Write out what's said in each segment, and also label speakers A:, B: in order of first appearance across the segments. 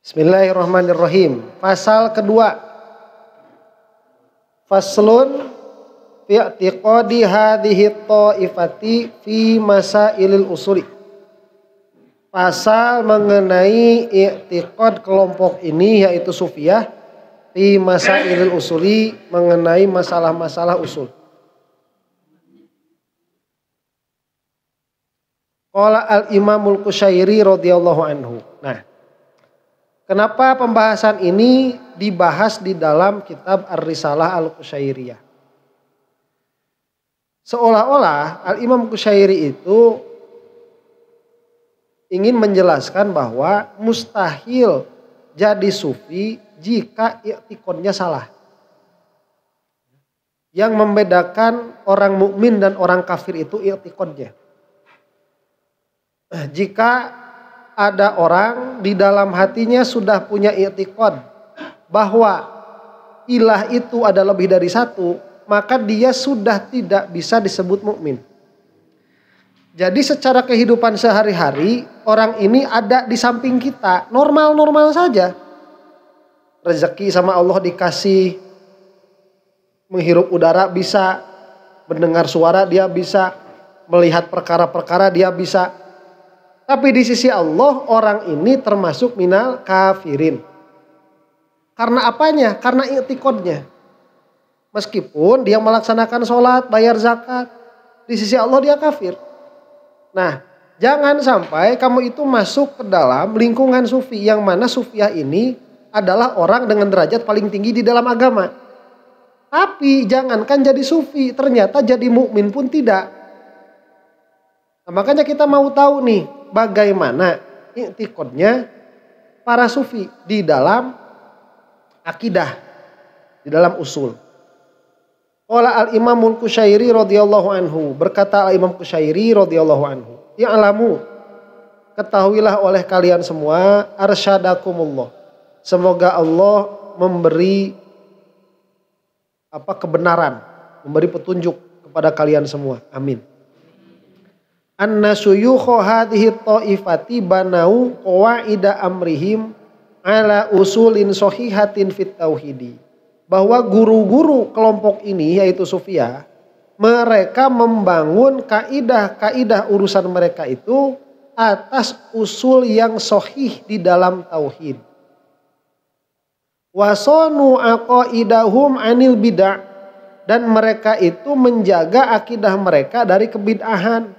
A: Bismillahirrahmanirrahim. Pasal kedua. Faslun fi i'tiqadi hadhihi ta'ifati fi masailil usuli. Pasal mengenai i'tiqad kelompok ini yaitu Sufiyah fi masailil usuli, mengenai masalah-masalah usul. Qala al-Imamul Qushairi radhiyallahu anhu. Nah, kenapa pembahasan ini dibahas di dalam kitab Ar-Risalah Al-Qushairiyah? Seolah-olah Al-Imam Qushairi itu ingin menjelaskan bahwa mustahil jadi sufi jika i'tiqadnya salah. Yang membedakan orang mukmin dan orang kafir itu i'tiqadnya. Jika ada orang di dalam hatinya sudah punya i'tiqad bahwa ilah itu ada lebih dari satu, maka dia sudah tidak bisa disebut mukmin. Jadi secara kehidupan sehari-hari orang ini ada di samping kita, normal-normal saja. Rezeki sama Allah dikasih, menghirup udara bisa, mendengar suara dia bisa, melihat perkara-perkara dia bisa. Tapi di sisi Allah orang ini termasuk minal kafirin. Karena apanya? Karena i'tiqadnya. Meskipun dia melaksanakan sholat, bayar zakat, di sisi Allah dia kafir. Nah, jangan sampai kamu itu masuk ke dalam lingkungan sufi, yang mana sufiyah ini adalah orang dengan derajat paling tinggi di dalam agama. Tapi jangankan jadi sufi, ternyata jadi mukmin pun tidak. Nah, makanya kita mau tahu nih, bagaimana i'tiqadnya para sufi di dalam akidah, di dalam usul. Qala al-Imamul Qushairi radhiyallahu anhu, berkata al-Imam Qushairi radhiyallahu anhu, "Ya'lamu, ketahuilah oleh kalian semua, arsyadakumullah, semoga Allah memberi kebenaran, memberi petunjuk kepada kalian semua. Amin. Anna syuyukha hadhihi ta'ifati banau qawaida amrihim ala usulin sahihatin fit tauhidi." Bahwa guru-guru kelompok ini yaitu Sufiyah, mereka membangun kaidah-kaidah urusan mereka itu atas usul yang sahih di dalam tauhid. Wasonu aqaidahum anil bid'ah, dan mereka itu menjaga akidah mereka dari kebid'ahan.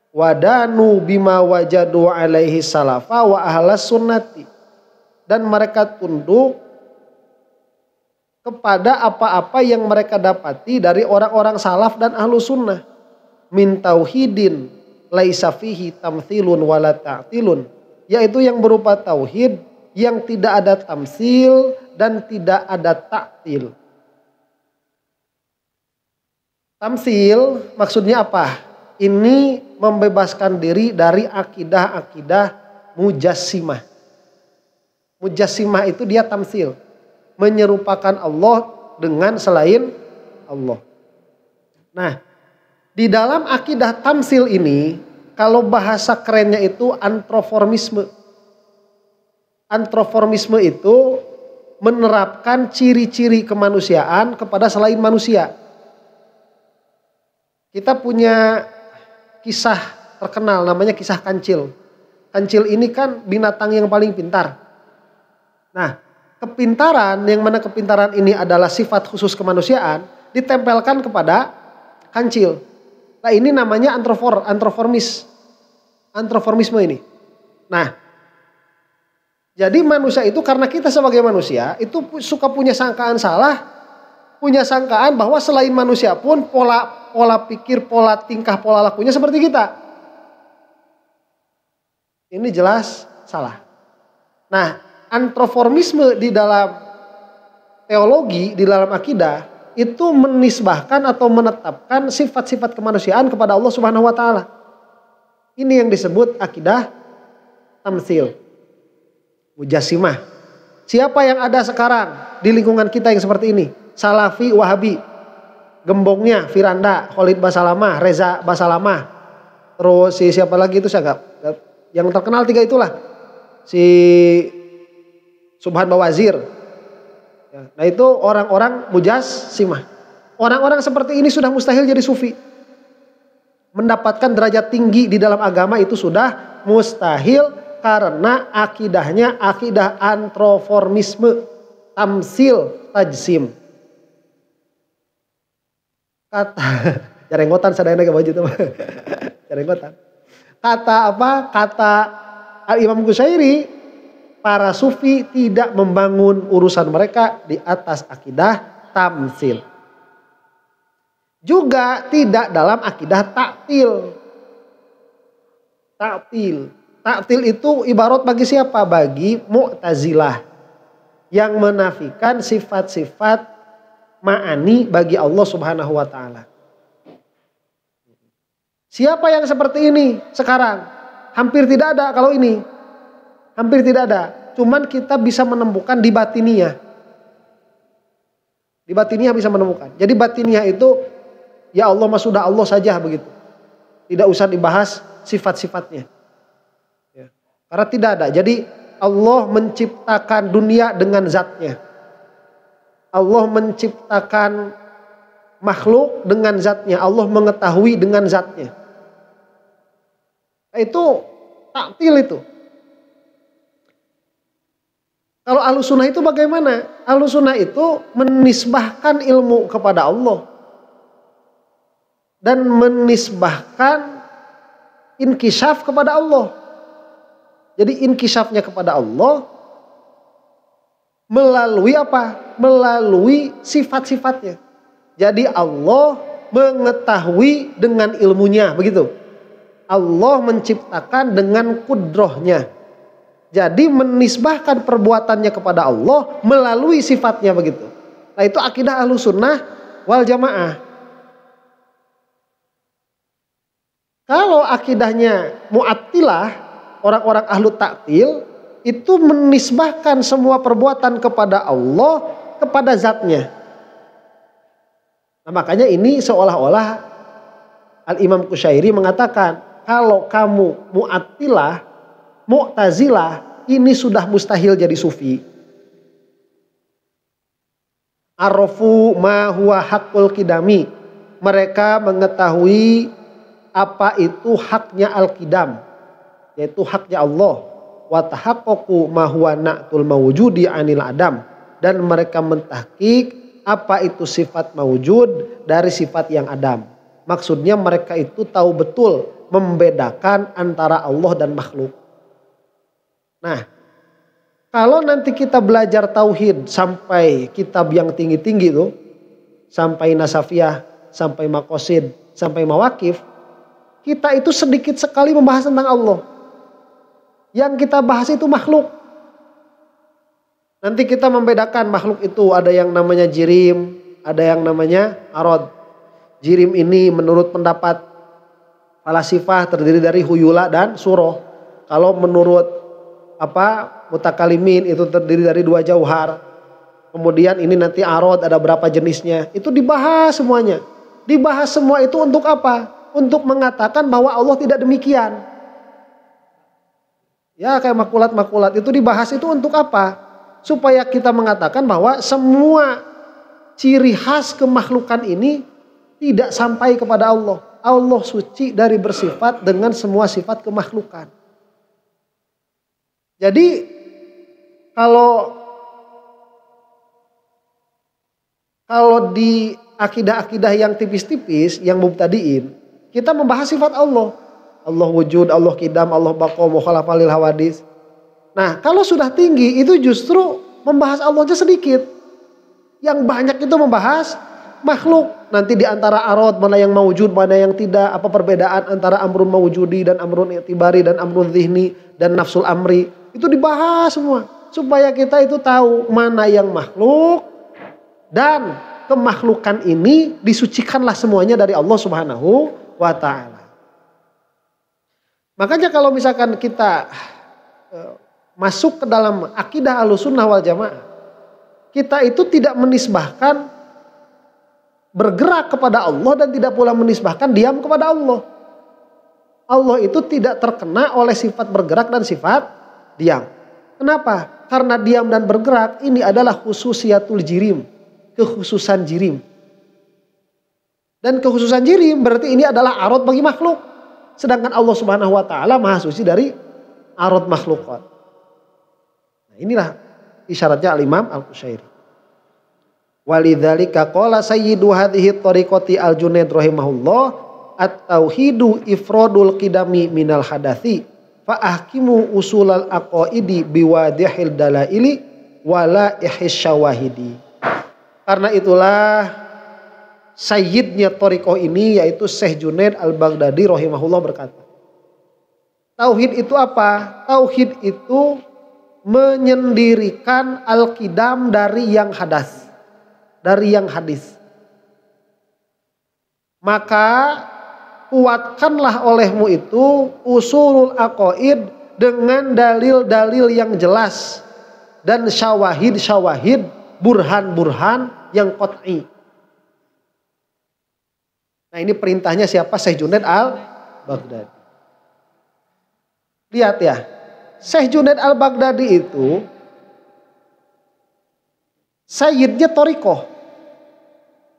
A: Wadanu bima wajadu alaihi salafa wa ahlas sunnati, dan mereka tunduk kepada apa-apa yang mereka dapati dari orang-orang salaf dan ahlu sunnah. Min tauhidin laisa fihi tamthilun wala ta'tilun, yaitu yang berupa tauhid yang tidak ada tamsil dan tidak ada ta'til. Tamsil maksudnya apa? Ini membebaskan diri dari akidah-akidah mujassimah. Mujassimah itu dia tamsil, menyerupakan Allah dengan selain Allah. Nah, di dalam akidah tamsil ini, kalau bahasa kerennya itu antroformisme. Antroformisme itu menerapkan ciri-ciri kemanusiaan kepada selain manusia. Kita punya kisah terkenal namanya kisah kancil. Kancil ini kan binatang yang paling pintar. Nah, kepintaran, yang mana kepintaran ini adalah sifat khusus kemanusiaan, ditempelkan kepada kancil. Nah, ini namanya antroformisme ini. Nah, jadi manusia itu, karena kita sebagai manusia itu suka punya sangkaan salah, punya sangkaan bahwa selain manusia pun pola pikir, pola tingkah, pola lakunya seperti kita. Ini jelas salah. Nah, antroformisme di dalam teologi, di dalam akidah, itu menisbahkan atau menetapkan sifat-sifat kemanusiaan kepada Allah Subhanahu wa taala. Ini yang disebut akidah tamtsil, mujassimah. Siapa yang ada sekarang di lingkungan kita yang seperti ini? Salafi, Wahabi. Gembongnya Firanda, Khalid Basalamah, Reza Basalamah. Terus siapa lagi itu saya enggak. Yang terkenal tiga itulah. Si subhan bawazir. Ya, nah itu orang-orang mujassimah. Orang-orang seperti ini sudah mustahil jadi sufi. Mendapatkan derajat tinggi di dalam agama itu sudah mustahil karena akidahnya akidah antroformisme, tamsil, tajsim. Kata jarenggotan sadayana ke baju itu. Jarenggotan. Kata apa? Kata Al-Imam Qushairi, para sufi tidak membangun urusan mereka di atas akidah tamsil. Juga tidak dalam akidah taktil. Taktil. Taktil itu ibarat bagi siapa? Bagi Mu'tazilah. Yang menafikan sifat-sifat ma'ani bagi Allah subhanahu wa ta'ala. Siapa yang seperti ini sekarang? Hampir tidak ada kalau ini. Hampir tidak ada. Cuman kita bisa menemukan di batiniyah. Di batiniyah bisa menemukan. Jadi batiniyah itu ya Allah mah sudah Allah saja begitu. Tidak usah dibahas sifat-sifatnya. Ya. Karena tidak ada. Jadi Allah menciptakan dunia dengan zatnya. Allah menciptakan makhluk dengan zatnya. Allah mengetahui dengan zatnya. Itu taktil itu. Kalau Ahlussunnah itu bagaimana? Ahlussunnah itu menisbahkan ilmu kepada Allah. Dan menisbahkan inkisyaf kepada Allah. Jadi inkisyafnya kepada Allah melalui apa? Melalui sifat-sifatnya. Jadi Allah mengetahui dengan ilmunya, begitu. Allah menciptakan dengan kudrohnya. Jadi menisbahkan perbuatannya kepada Allah melalui sifatnya, begitu. Nah itu akidah Ahlussunnah wal Jamaah. Kalau akidahnya Mu'attilah, orang-orang ahlu taktil, itu menisbahkan semua perbuatan kepada Allah, kepada zatnya. Nah makanya ini seolah-olah Al-Imam Qushairi mengatakan, kalau kamu Mu'attilah, Mu'tazilah, ini sudah mustahil jadi sufi. Arafu ma huwa haqqul qidami. Mereka mengetahui apa itu haknya al-qidam, yaitu haknya Allah. Wa tahaqqaqu ma huwa na'tul mawjudi 'anil adam, dan mereka mentahqiq apa itu sifat mawjud dari sifat yang adam. Maksudnya mereka itu tahu betul membedakan antara Allah dan makhluk. Nah, kalau nanti kita belajar tauhid sampai kitab yang tinggi-tinggi itu, sampai Nasafiyah, sampai Maqasid, sampai Mawaqif, kita itu sedikit sekali membahas tentang Allah. Yang kita bahas itu makhluk. Nanti kita membedakan makhluk itu, ada yang namanya jirim, ada yang namanya arad. Jirim ini menurut pendapat falasifah terdiri dari huyula dan suroh. Kalau menurut mutakalimin itu terdiri dari dua jauhar. Kemudian ini nanti arad ada berapa jenisnya. Itu dibahas semuanya. Dibahas semua itu untuk apa? Untuk mengatakan bahwa Allah tidak demikian. Ya kayak makulat-makulat itu dibahas itu untuk apa? Supaya kita mengatakan bahwa semua ciri khas kemakhlukan ini tidak sampai kepada Allah. Allah suci dari bersifat dengan semua sifat kemakhlukan. Jadi kalau di akidah-akidah yang tipis-tipis, yang mubtadiin, kita membahas sifat Allah. Allah wujud, Allah qidam, Allah baqa, mukhalafah lil hawadis. Nah, kalau sudah tinggi itu justru membahas Allahnya sedikit. Yang banyak itu membahas makhluk. Nanti di antara arad mana yang mawujud, mana yang tidak, apa perbedaan antara amrun mawujudi dan amrun i'tibari dan amrun zihni dan nafsul amri. Itu dibahas semua supaya kita itu tahu mana yang makhluk, dan kemakhlukan ini disucikanlah semuanya dari Allah Subhanahu wa taala. Makanya kalau misalkan kita masuk ke dalam akidah Ahlussunnah wal Jamaah, kita itu tidak menisbahkan bergerak kepada Allah dan tidak pula menisbahkan diam kepada Allah. Allah itu tidak terkena oleh sifat bergerak dan sifat diam. Kenapa? Karena diam dan bergerak ini adalah khususiatul jirim. Kekhususan jirim. Dan kekhususan jirim berarti ini adalah arad bagi makhluk. Sedangkan Allah Subhanahu wa taala maha suci dari arad makhlukat. Nah, inilah isyaratnya al-Imam Al-Qushairi. Walidzalika qala sayyidu hadhihi tariqati al-Junaid rahimahullah at-tauhidu ifradul qidami minal hadathi fa ahkimu usulal aqaidi biwadihil dalaili wala ihis syawahidi. Karena itulah sayyidnya tariqah ini yaitu Syekh Junaid al-Baghdadi rahimahullah berkata, tauhid itu apa? Tauhid itu menyendirikan al-qidam dari yang hadas, dari yang hadis. Maka kuatkanlah olehmu itu usulul aqaid dengan dalil-dalil yang jelas dan syawahid-syawahid, burhan-burhan yang qat'i. Nah, ini perintahnya siapa? Syekh Junaid al-Baghdadi. Lihat ya, Syekh Junaid al-Baghdadi itu sayyidnya thariqah.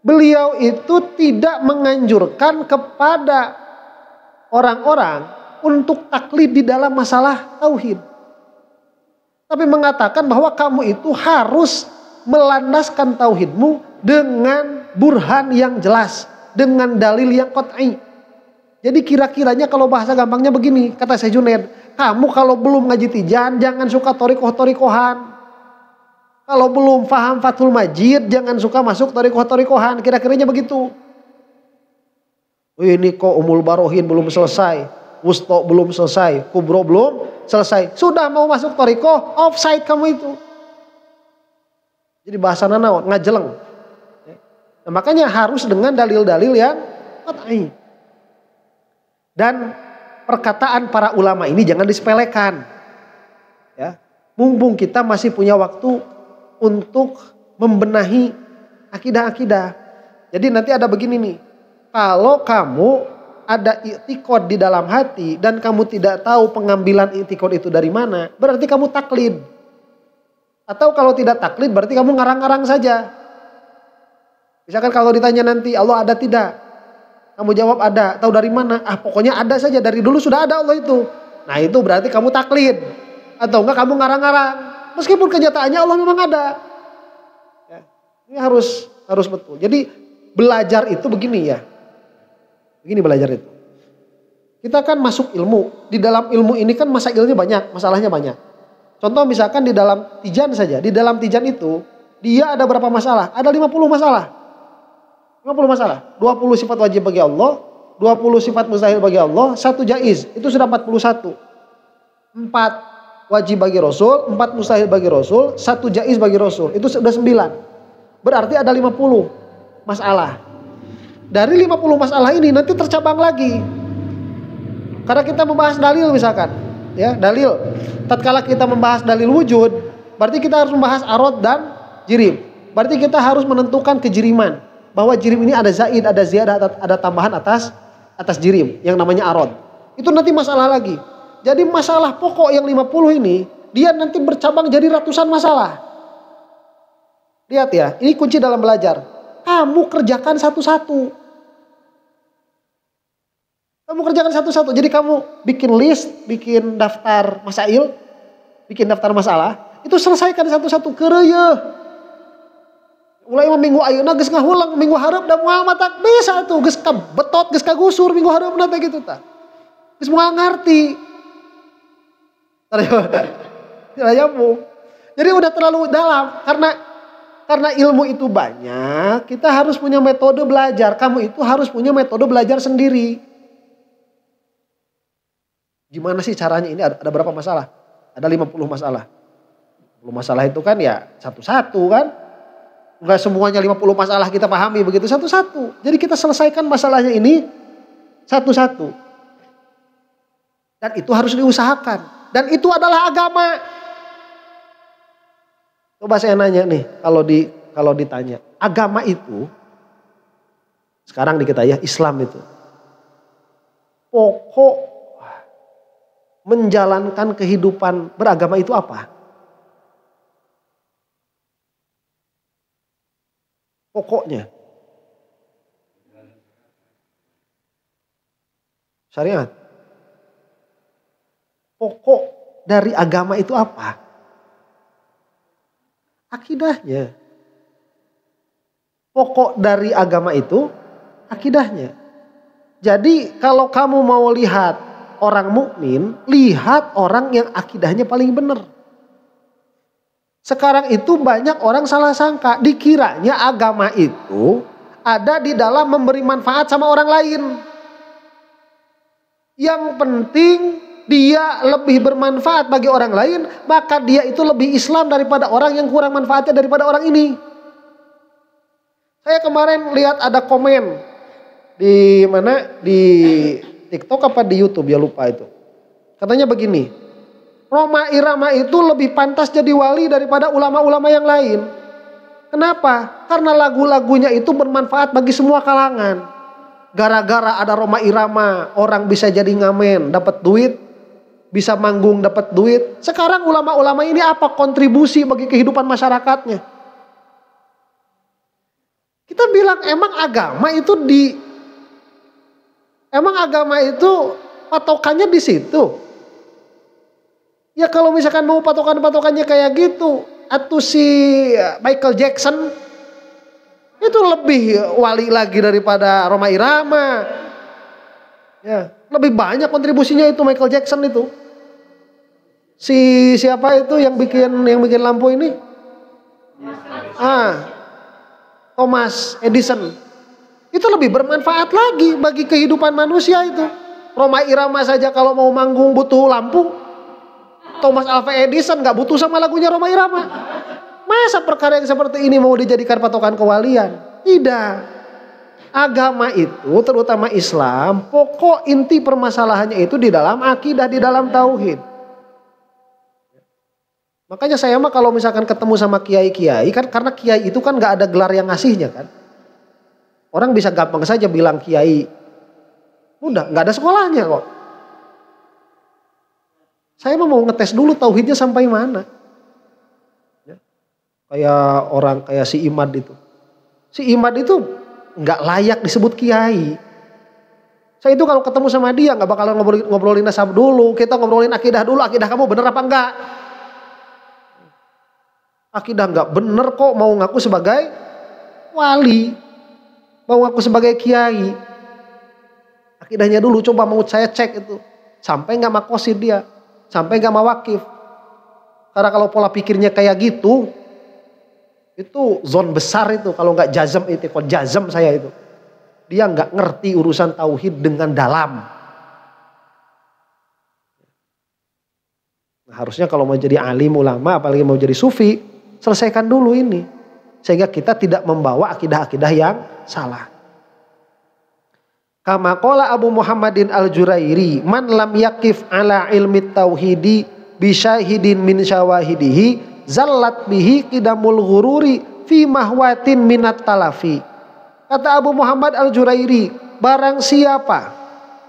A: Beliau itu tidak menganjurkan kepada orang-orang untuk taklid di dalam masalah tauhid. Tapi mengatakan bahwa kamu itu harus melandaskan tauhidmu dengan burhan yang jelas, dengan dalil yang qat'i. Jadi kira-kiranya kalau bahasa gampangnya begini, kata Syekh Junaid, kamu kalau belum ngaji tijan jangan suka thariqah-thariqahan. Kalau belum paham Fathul Majid jangan suka masuk thariqah-thariqahan, kira-kiranya begitu. Ini kok Umul Barohin belum selesai, Wusto belum selesai, Kubro belum selesai, sudah mau masuk thariqah, offside kamu itu. Jadi bahasa naon ngajeleng. Nah, makanya harus dengan dalil-dalil yang qat'i. Dan perkataan para ulama ini jangan disepelekan. Ya, mumpung kita masih punya waktu untuk membenahi akidah-akidah. Jadi nanti ada begini nih. Kalau kamu ada i'tiqad di dalam hati dan kamu tidak tahu pengambilan i'tiqad itu dari mana, berarti kamu taklid. Atau kalau tidak taklid berarti kamu ngarang-ngarang saja. Misalkan kalau ditanya nanti Allah ada tidak? Kamu jawab ada. Tahu dari mana? Ah, pokoknya ada saja, dari dulu sudah ada Allah itu. Nah, itu berarti kamu taklid. Atau enggak kamu ngarang-ngarang. Meskipun kenyataannya Allah memang ada. Ya, ini harus betul. Jadi belajar itu begini ya. Begini belajar itu. Kita kan masuk ilmu. Di dalam ilmu ini kan masalahnya banyak. Masalahnya banyak. Contoh misalkan di dalam tijan saja. Di dalam tijan itu dia ada berapa masalah? Ada 50 masalah. 50 masalah. 20 sifat wajib bagi Allah. 20 sifat mustahil bagi Allah. 1 jaiz. Itu sudah 41. 4 wajib bagi Rasul, 4 mustahil bagi Rasul, 1 jaiz bagi Rasul. Itu sudah 9. Berarti ada 50 masalah. Dari 50 masalah ini nanti tercabang lagi. Karena kita membahas dalil misalkan. Ya, dalil. Tatkala kita membahas dalil wujud, berarti kita harus membahas arad dan jirim. Berarti kita harus menentukan kejiriman. Bahwa jirim ini ada zaid, ada ziyadah, ada tambahan atas jirim yang namanya arad. Itu nanti masalah lagi. Jadi masalah pokok yang 50 ini, dia nanti bercabang jadi ratusan masalah. Lihat ya, ini kunci dalam belajar. Kamu kerjakan satu-satu. Kamu kerjakan satu-satu. Jadi kamu bikin list, bikin daftar masail, bikin daftar masalah. Itu selesaikan satu-satu. Keureuh. Mulai minggu ayeuna geus ngahulang, minggu hareup da moal matak bisa tuh geus kabetot, geus kagusur minggu hareup teh gitu tah. Geus moal ngarti. Jadi udah terlalu dalam karena ilmu itu banyak, kita harus punya metode belajar. Kamu itu harus punya metode belajar sendiri. Gimana sih caranya? Ini ada berapa masalah? Ada 50 masalah. 50 masalah itu kan ya satu-satu kan. Enggak semuanya 50 masalah kita pahami begitu satu-satu. Jadi kita selesaikan masalahnya ini satu-satu. Dan itu harus diusahakan. Dan itu adalah agama. Coba saya nanya nih, kalau ditanya, agama itu sekarang di kita ya Islam itu pokok menjalankan kehidupan beragama itu apa? Pokoknya. Syariat. Pokok dari agama itu apa? Akidahnya. Pokok dari agama itu akidahnya. Jadi kalau kamu mau lihat orang mukmin, lihat orang yang akidahnya paling benar. Sekarang itu banyak orang salah sangka, dikiranya agama itu ada di dalam memberi manfaat sama orang lain. Yang penting dia lebih bermanfaat bagi orang lain, maka dia itu lebih Islam daripada orang yang kurang manfaatnya daripada orang ini. Saya kemarin lihat ada komen di mana, di TikTok apa di YouTube ya lupa itu. Katanya begini, Rhoma Irama itu lebih pantas jadi wali daripada ulama-ulama yang lain. Kenapa? Karena lagu-lagunya itu bermanfaat bagi semua kalangan. Gara-gara ada Rhoma Irama, orang bisa jadi ngamen, dapat duit, bisa manggung dapat duit. Sekarang ulama-ulama ini apa kontribusi bagi kehidupan masyarakatnya? Kita bilang emang agama itu patokannya di situ. Ya kalau misalkan mau patokannya kayak gitu, atau si Michael Jackson itu lebih wali lagi daripada Rhoma Irama. Ya, lebih banyak kontribusinya itu Michael Jackson itu. Si siapa itu yang bikin lampu ini? Thomas Edison. Itu lebih bermanfaat lagi bagi kehidupan manusia itu. Rhoma Irama saja kalau mau manggung butuh lampu. Thomas Alva Edison gak butuh sama lagunya Rhoma Irama. Masa perkara yang seperti ini mau dijadikan patokan kewalian? Tidak. Agama itu terutama Islam, pokok inti permasalahannya itu di dalam akidah, di dalam tauhid. Makanya saya mah kalau misalkan ketemu sama kiai-kiai kan, karena kiai itu kan gak ada gelar yang ngasihnya kan. Orang bisa gampang saja bilang kiai. Udah gak ada sekolahnya kok. Saya mah mau ngetes dulu tauhidnya sampai mana. Ya. Kayak orang kayak si Imad itu. Si Imad itu gak layak disebut kiai. Saya itu kalau ketemu sama dia gak bakalan ngobrolin nasab dulu. Kita ngobrolin akidah dulu. Akidah kamu bener apa enggak? Akidah enggak bener kok mau ngaku sebagai wali. Mau ngaku sebagai kiai. Akidahnya dulu coba mau saya cek itu. Sampai enggak makosid dia. Sampai enggak mawakif. Karena kalau pola pikirnya kayak gitu. Itu zon besar itu. Kalau enggak jazm itu. Kok jazm saya itu. Dia enggak ngerti urusan tauhid dengan dalam. Nah, harusnya kalau mau jadi alim ulama. Apalagi mau jadi sufi. Selesaikan dulu ini. Sehingga kita tidak membawa akidah-akidah yang salah. Kama qala Abu Muhammadin al-Jurairi. Man lam yakif ala ilmi tauhidi. Bisyahidin min syawahidihi. Zallat bihi qidamul ghururi. Fi mahwatin minat talafi. Kata Abu Muhammad al-Jurairi. Barang siapa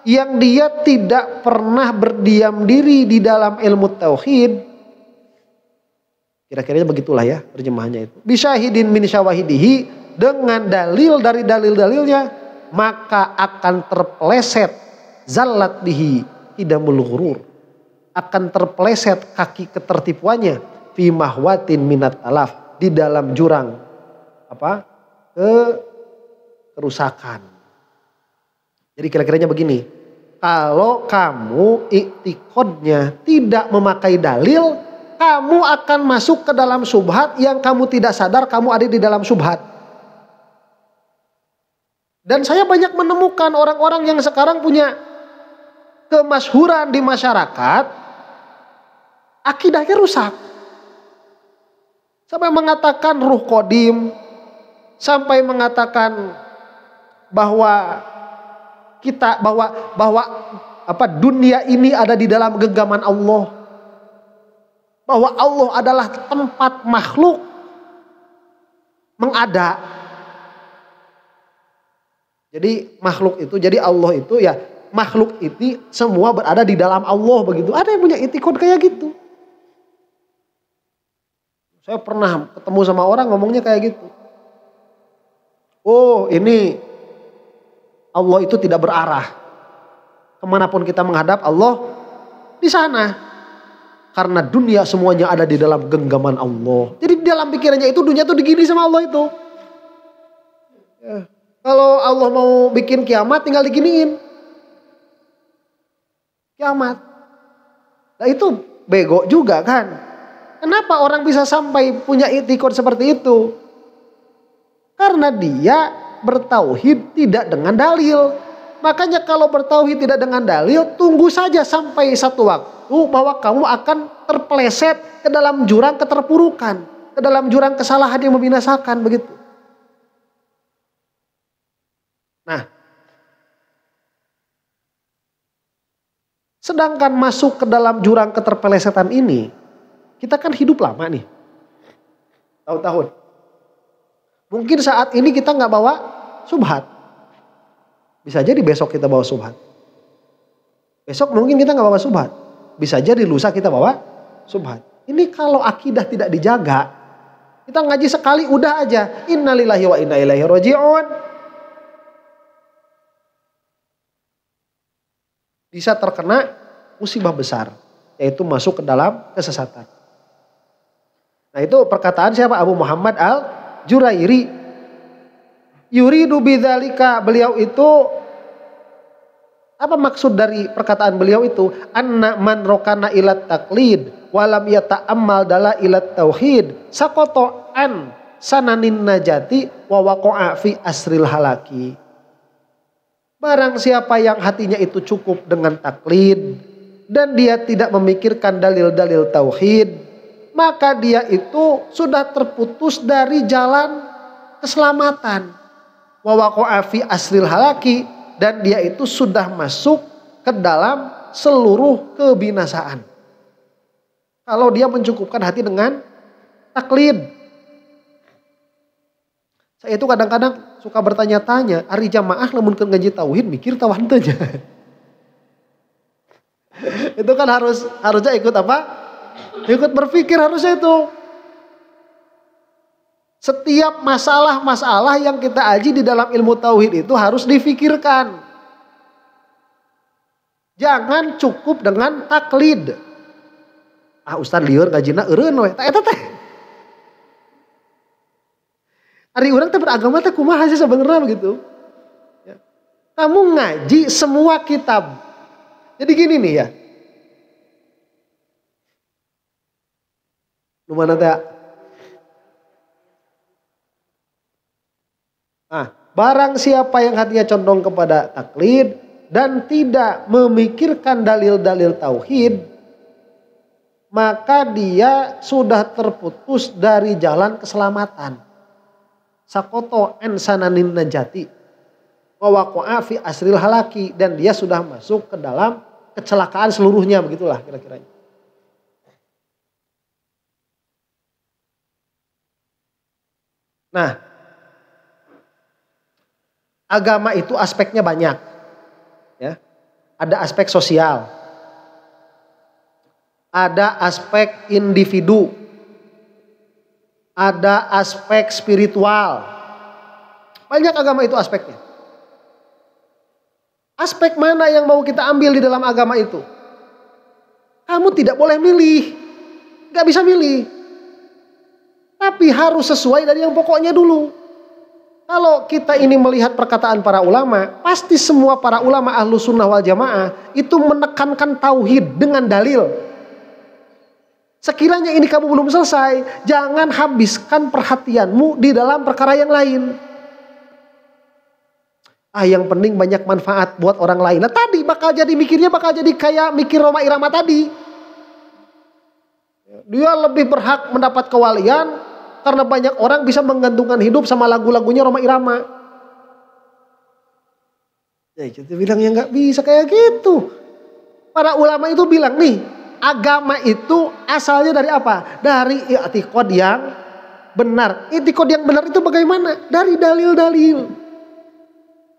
A: yang dia tidak pernah berdiam diri di dalam ilmu tauhid. Kira-kiranya begitulah ya terjemahannya itu. Bisyahidin min syawahidihi, dengan dalil dari dalil-dalilnya, maka akan terpeleset zallat bihi idamul ghurur. Akan terpeleset kaki ketertipuannya fi mahwatin minat alaf, di dalam jurang kerusakan. Jadi kira-kiranya begini. Kalau kamu iktiqodnya tidak memakai dalil, kamu akan masuk ke dalam syubhat yang kamu tidak sadar kamu ada di dalam syubhat. Dan saya banyak menemukan orang-orang yang sekarang punya kemasyhuran di masyarakat, akidahnya rusak. Sampai mengatakan ruh qadim, sampai mengatakan bahwa dunia ini ada di dalam genggaman Allah. Bahwa Allah adalah tempat makhluk mengada. Jadi makhluk itu, jadi Allah itu ya makhluk ini semua berada di dalam Allah begitu. Ada yang punya itikad kayak gitu. Saya pernah ketemu sama orang ngomongnya kayak gitu. Oh ini Allah itu tidak berarah. Kemanapun kita menghadap Allah di sana. Karena dunia semuanya ada di dalam genggaman Allah. Jadi di dalam pikirannya itu dunia itu digini sama Allah itu. Ya. Kalau Allah mau bikin kiamat tinggal diginiin. Kiamat. Nah itu bego juga kan. Kenapa orang bisa sampai punya i'tiqad seperti itu? Karena dia bertauhid tidak dengan dalil. Makanya kalau bertauhid tidak dengan dalil, tunggu saja sampai satu waktu bahwa kamu akan terpeleset ke dalam jurang keterpurukan, ke dalam jurang kesalahan yang membinasakan begitu. Nah, sedangkan masuk ke dalam jurang keterpelesetan ini, kita kan hidup lama nih, tahun-tahun. Mungkin saat ini kita nggak bawa subhat. Bisa jadi besok kita bawa subhat. Besok mungkin kita nggak bawa subhat. Bisa jadi lusa kita bawa subhat. Ini kalau akidah tidak dijaga, kita ngaji sekali udah aja. Innalillahi wa inna ilaihi raji'un. Bisa terkena musibah besar, yaitu masuk ke dalam kesesatan. Nah itu perkataan siapa? Abu Muhammad Al-Jurairi. Yuridu bidzalika, beliau itu, apa maksud dari perkataan beliau itu? Anna man rokana ilat taklid walam yata'ammal dala ilat tauhid sakoto an sananin najati wa waqa'a fi asril halaki. Barang siapa yang hatinya itu cukup dengan taklid dan dia tidak memikirkan dalil-dalil tauhid, maka dia itu sudah terputus dari jalan keselamatan. Wa waqa'a fi asril halaki, dan dia itu sudah masuk ke dalam seluruh kebinasaan. Kalau dia mencukupkan hati dengan taklid. Saya itu kadang-kadang suka bertanya-tanya, ari jamaah lamun keur ngaji tauhid mikir tawah henteu nya. Itu kan harusnya ikut apa? Ikut berpikir harusnya itu. Setiap masalah-masalah yang kita aji di dalam ilmu tauhid itu harus difikirkan. Jangan cukup dengan taklid. Ah ustaz lieur ngajina eureun we. Eta teh. Ari urang teh beragama teh kumaha sih sebenarnya begitu. Ya. Kamu ngaji semua kitab. Jadi gini nih ya. Lumana teh. Nah, barang siapa yang hatinya condong kepada taklid dan tidak memikirkan dalil-dalil tauhid, maka dia sudah terputus dari jalan keselamatan. Sakoto en sananin najati wa waqa'a fi asril halaki, dan dia sudah masuk ke dalam kecelakaan seluruhnya, begitulah kira-kira. Nah, agama itu aspeknya banyak, ya. Ada aspek sosial, ada aspek individu, ada aspek spiritual. Banyak agama itu aspeknya. Aspek mana yang mau kita ambil di dalam agama itu? Kamu tidak boleh milih, gak bisa milih. Tapi harus sesuai dari yang pokoknya dulu. Kalau kita ini melihat perkataan para ulama, pasti semua para ulama Ahlus Sunnah wal Jamaah itu menekankan tauhid dengan dalil. Sekiranya ini kamu belum selesai, jangan habiskan perhatianmu di dalam perkara yang lain. Yang penting banyak manfaat buat orang lain. Nah tadi bakal jadi mikirnya bakal jadi kayak mikir Roma Irama tadi. Dia lebih berhak mendapat kewalian karena banyak orang bisa menggantungkan hidup sama lagu-lagunya Roma Irama. Ya kita bilang ya nggak bisa kayak gitu. Para ulama itu bilang nih, agama itu asalnya dari apa? Dari i'tiqad yang benar. I'tiqad yang benar itu bagaimana? Dari dalil-dalil.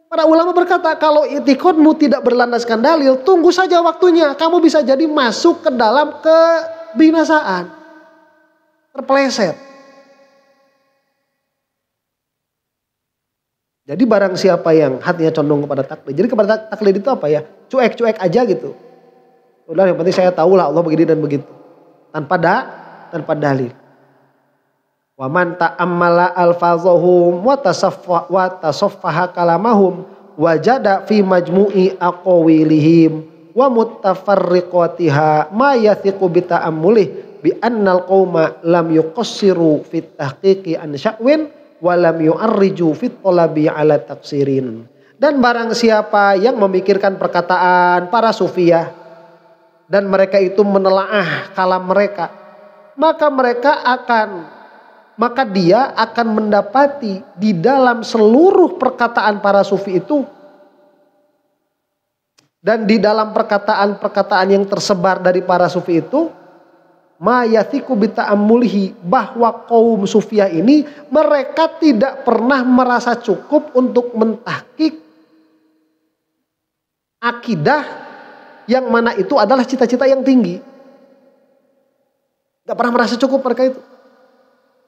A: Para ulama berkata kalau i'tiqadmu tidak berlandaskan dalil, tunggu saja waktunya. Kamu bisa jadi masuk ke dalam kebinasaan. Terpeleset. Jadi barang siapa yang hatinya condong kepada taklid. Jadi kepada taklid itu apa ya? Cuek-cuek aja gitu. Udah yang penting saya tahu lah Allah begini dan begitu. Tanpa dalil. Wa man ta'ammala alfazahum wa tasaffaha kalamahum wajada fi majmu'i aqwilihim wa muttafarriqatiha ma yathiqu bi ta'ammulih bi annal qauma lam yuqassiru fit tahqiqi an sya'win walam yu'arriju fit talabi ala taksirin. Dan barang siapa yang memikirkan perkataan para sufiyah dan mereka itu menelaah kalam mereka, maka dia akan mendapati di dalam seluruh perkataan para sufi itu dan di dalam perkataan-perkataan yang tersebar dari para sufi itu ma yathiqu bita'ammulihi, bahwa kaum sufiyah ini mereka tidak pernah merasa cukup untuk mentahqiq akidah yang mana itu adalah cita-cita yang tinggi. Gak pernah merasa cukup mereka itu.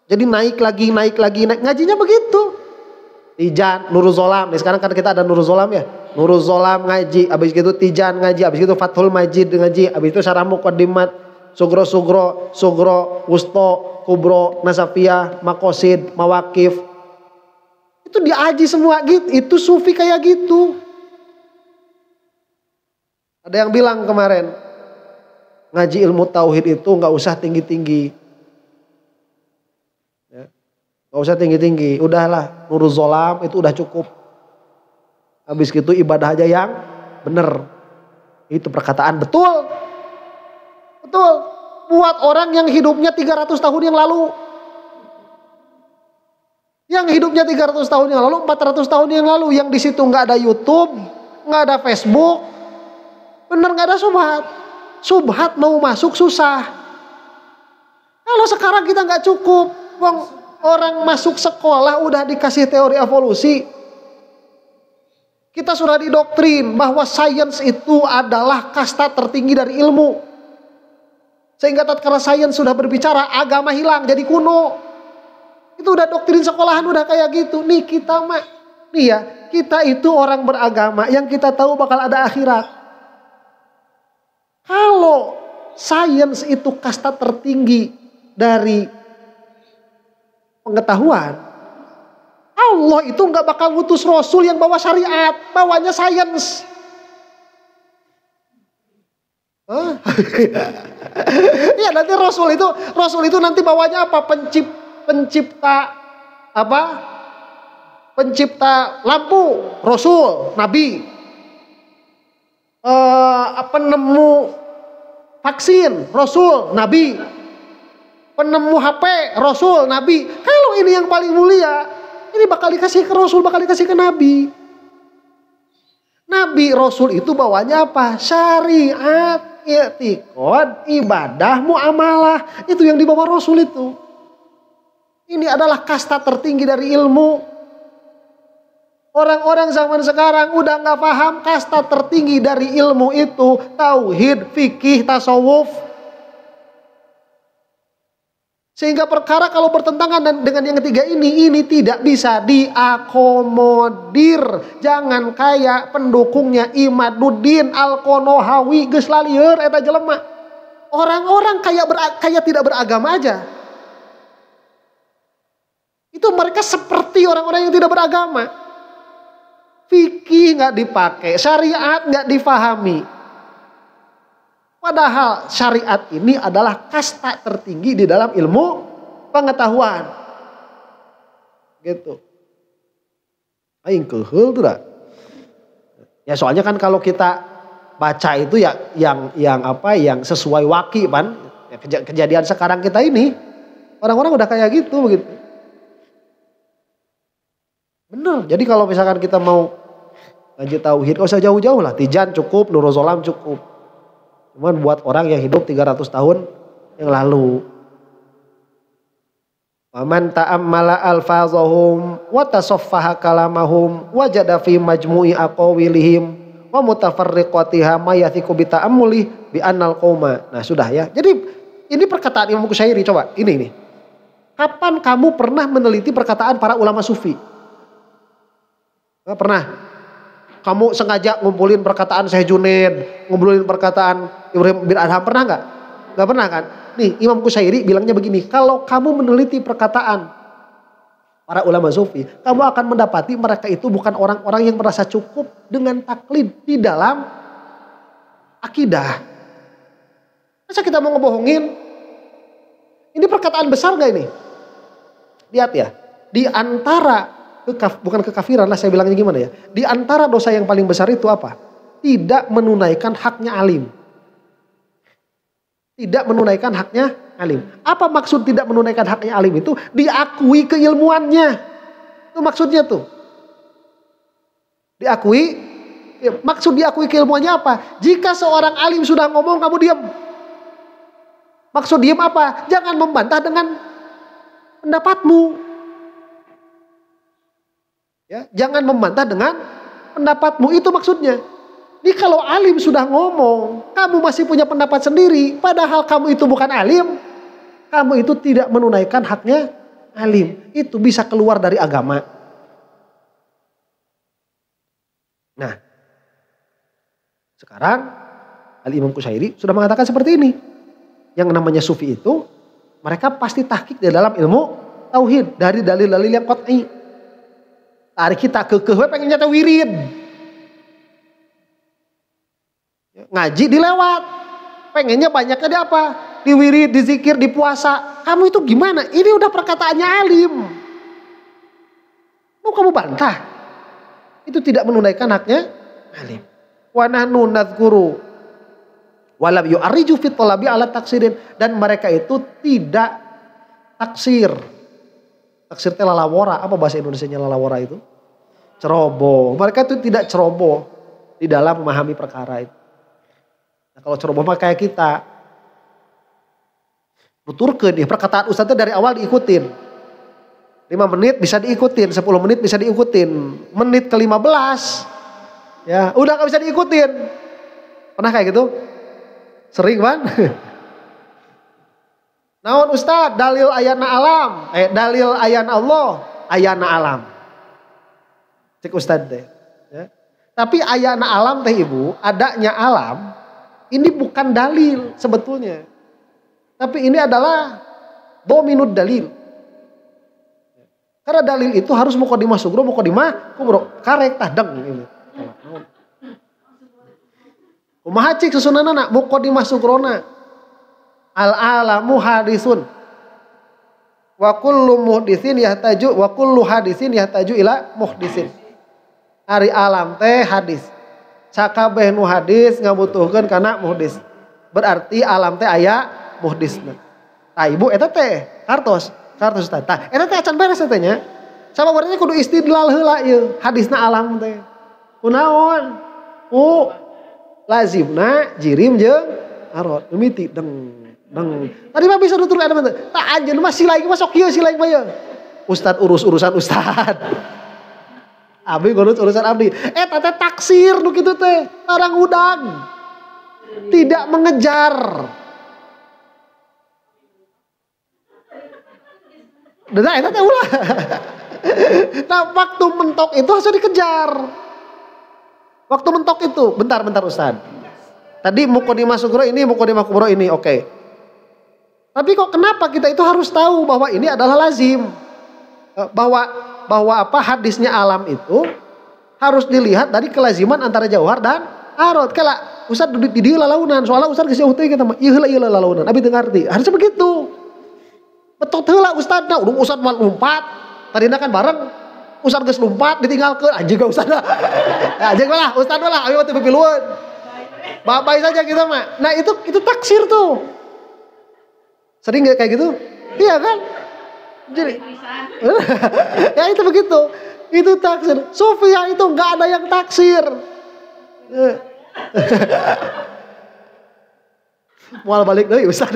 A: Jadi naik lagi. Ngajinya begitu. Tijan, Nurul Zolam. Nih sekarang kan kita ada Nurul Zolam ya. Nurul Zolam ngaji, habis itu Tijan ngaji, habis itu Fathul Majid ngaji, habis itu Syarah Muqaddimat, Sugro, Wusto, Kubro, Nasafiyah, Makosid, Mawakif. Itu diaji semua gitu. Itu sufi kayak gitu. Ada yang bilang kemarin, ngaji ilmu tauhid itu gak usah tinggi-tinggi. Ya. Gak usah tinggi-tinggi. Udahlah, Nurul Zolam itu udah cukup. Habis gitu ibadah aja yang bener. Itu perkataan betul. Betul. Buat orang yang hidupnya 300 tahun yang lalu. Yang hidupnya 300 tahun yang lalu, 400 tahun yang lalu. Yang di situ gak ada YouTube, gak ada Facebook. Bener gak ada subhat. Subhat mau masuk susah. Kalau sekarang kita gak cukup. Orang masuk sekolah udah dikasih teori evolusi. Kita sudah didoktrin bahwa sains itu adalah kasta tertinggi dari ilmu. Sehingga tatkala sains sudah berbicara, agama hilang jadi kuno. Itu udah doktrin sekolahan udah kayak gitu. Nih kita mah, nih ya, kita itu orang beragama yang kita tahu bakal ada akhirat. Kalau sains itu kasta tertinggi dari pengetahuan, Allah itu nggak bakal ngutus Rasul yang bawa syariat, bawanya sains. Iya nanti Rasul itu nanti bawanya apa? Pencipta lampu, Rasul, Nabi. Penemu vaksin, Rasul, Nabi. Penemu HP, Rasul, Nabi. Kalau ini yang paling mulia, ini bakal dikasih ke Rasul, bakal dikasih ke Nabi. Nabi, Rasul itu bawanya apa? Syariat, i'tiqad, ibadah, muamalah. Itu yang dibawa Rasul itu. Ini adalah kasta tertinggi dari ilmu. Orang-orang zaman sekarang udah gak paham kasta tertinggi dari ilmu itu. Tauhid, fikih, tasawuf. Sehingga perkara kalau bertentangan dengan yang ketiga ini tidak bisa diakomodir. Jangan kayak pendukungnya Imaduddin Al-Konohawi geus lalieur eta jelema. Orang-orang kayak tidak beragama aja. Itu mereka seperti orang-orang yang tidak beragama. Fikih nggak dipakai, syariat nggak difahami. Padahal syariat ini adalah kasta tertinggi di dalam ilmu pengetahuan. Gitu. Aing keheul tuh dah. Ya soalnya kan kalau kita baca itu ya yang sesuai waki kan. Ya, kejadian sekarang kita ini orang-orang udah kayak gitu begitu. Bener. Jadi kalau misalkan kita mau ngaji tauhid, gak usah jauh-jauh lah. Tijan cukup, Nurul Zolam cukup. Cuman buat orang yang hidup 300 tahun yang lalu. Wa man ta'ammala alfazahum wa tasaffaha kalamahum wajada fi majmu'i aqwilihim wa mutafarriqatiha ma yathiqu bi ta'ammuli bi annal qauma. Nah, sudah ya. Jadi ini perkataan Imam Kusyairi, coba ini. Kapan kamu pernah meneliti perkataan para ulama sufi? Pernah? Kamu sengaja ngumpulin perkataan Syekh Junaid, ngumpulin perkataan Ibrahim bin Adham, pernah nggak? Nggak pernah kan? Nih Imam Qushairi bilangnya begini, kalau kamu meneliti perkataan para ulama sufi, kamu akan mendapati mereka itu bukan orang-orang yang merasa cukup dengan taklid di dalam akidah. Masa kita mau ngebohongin? Ini perkataan besar gak ini? Lihat ya, di antara bukan kekafiran lah saya bilangnya gimana ya. Di antara dosa yang paling besar itu apa? Tidak menunaikan haknya alim. Tidak menunaikan haknya alim. Apa maksud tidak menunaikan haknya alim itu? Diakui keilmuannya. Itu maksudnya tuh. Diakui. Ya, maksud diakui keilmuannya apa? Jika seorang alim sudah ngomong kamu diam. Maksud diam apa? Jangan membantah dengan pendapatmu. Ya, jangan membantah dengan pendapatmu, itu maksudnya. Ini kalau alim sudah ngomong, kamu masih punya pendapat sendiri, padahal kamu itu bukan alim, kamu itu tidak menunaikan haknya alim. Itu bisa keluar dari agama. Nah, sekarang Al-Imam Qushairi sudah mengatakan seperti ini. Yang namanya sufi itu, mereka pasti tahqiq di dalam ilmu tauhid dari dalil-dalil yang qat'i. Hari kita kekeh pengen nyata wirid. Ngaji dilewat. Pengennya banyaknya di apa? Di wirid, di zikir, di puasa. Kamu itu gimana? Ini udah perkataannya alim. Mau kamu bantah? Itu tidak menunaikan haknya alim. Wa nahnu nadzkuru walam yu'arriju fit talabi ala taksirin. Dan mereka itu tidak taksir. Taksir teh lalawora. Apa bahasa Indonesianya lalawora itu? Ceroboh. Mereka itu tidak ceroboh di dalam memahami perkara itu. Nah, kalau ceroboh mah kayak kita. Nuturkeun nih perkataan ustadznya dari awal diikutin. 5 menit bisa diikutin, 10 menit bisa diikutin. Menit ke-15 ya, udah gak bisa diikutin. Pernah kayak gitu? Sering kan? Naon ustadz, dalil ayana alam, dalil ayana Allah, ayana alam. Cek ustadz deh. Ya. Tapi ayana alam teh ibu, adanya alam, ini bukan dalil sebetulnya. Tapi ini adalah dominud dalil. Karena dalil itu harus muqaddimah sugro, muqaddimah kubro. Karek tahdeng ini. Kumaha cik susunanana muqaddimah sugrona. Al-alamu hadisun. Wa kullu muhdisin yahtaju wa kullu hadisin yahtaju ila muhdisin. Ari alam teh hadis. Sakabeh nu hadis ngabutuhkeun kana muhdis. Berarti alam teh aya muhdisna. Tah ibu eta teh kartos teh. Tah eta teh acan beres teh nya. Sama berarti kudu istidlal heula ieu hadisna alam teh. Kunaon? Lazimna jirim jeung arot mimiti deng. Tadi mah bisa nutur ada mah. Tah anjeun mah silaing mah sok ieu silaing mah ieu. Ustad urus-urusan ustad. Abi ngurus urusan abdi. Eta teh taksir nu kitu teh. Orang udang. Tidak mengejar. Nah eta teh ulah. Nah waktu mentok itu harus dikejar. Waktu mentok itu. Bentar Ustaz. Tadi muqaddimah sugro ini, muqaddimah kubro ini. Oke. Tapi kok kenapa kita itu harus tahu bahwa ini adalah lazim. Bahwa apa hadisnya alam itu harus dilihat dari kelaziman antara jauhar dan arot. Kala Ustaz di dieu lalaunan, soalnya Ustaz geus jauh teh kita mah ieu heula lalaunan. Abi teu ngarti. Harusnya begitu. Betot heula Ustazna, urung Ustaz mah lompat. Tadina kan bareng Ustaz geus lompat ditinggalkeun anjing gak Ustaz. Anjing lah Ustaz lah abi teu pipilueun. Babai saja kita mah. Nah itu taksir tuh. Sering gak kayak gitu? Iya kan? Jadi ya itu begitu. Itu taksir. Sufiyah itu gak ada yang taksir. Mual balik deui Ustaz.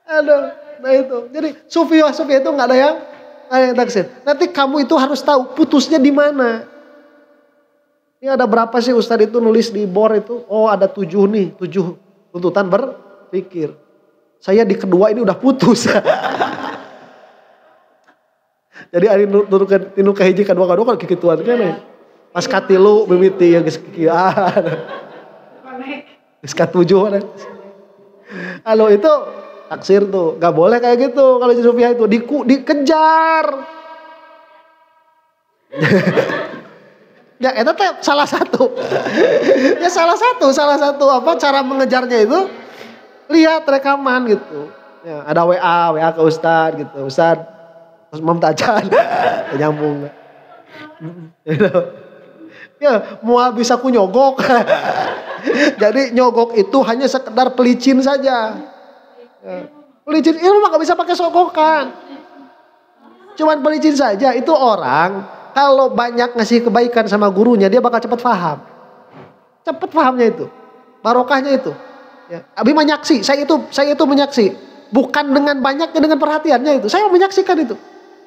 A: Aduh, nah itu. Jadi Sufiyah itu gak ada yang taksir. Nanti kamu itu harus tahu putusnya di mana. Ini ada berapa sih Ustadz itu nulis di board itu? Oh ada 7 nih, 7 tuntutan berpikir. Saya di kedua ini udah putus. Jadi ari nurukeun tinu ka hiji kadua kan kikituan keneh. Pas katilu mimiti yang geus kikieuan. Geus katujuh kan. Kalau itu taksir tuh, nggak boleh kayak gitu kalau sufiah itu dikejar. Ya itu salah satu. Ya salah satu apa cara mengejarnya itu lihat rekaman gitu. Ya, ada WA ke Ustad gitu. Ustad Tajan nyambung. Gitu. Ya mau bisa ku nyogok. Jadi nyogok itu hanya sekedar pelicin saja. Ya. Pelicin ilmu gak bisa pakai sogokan. Cuman pelicin saja. Itu orang kalau banyak ngasih kebaikan sama gurunya dia bakal cepat paham. Cepat pahamnya itu. Barokahnya itu. Ya. Abi menyaksi. Saya itu menyaksi. Bukan dengan banyaknya, dengan perhatiannya itu. Saya menyaksikan itu.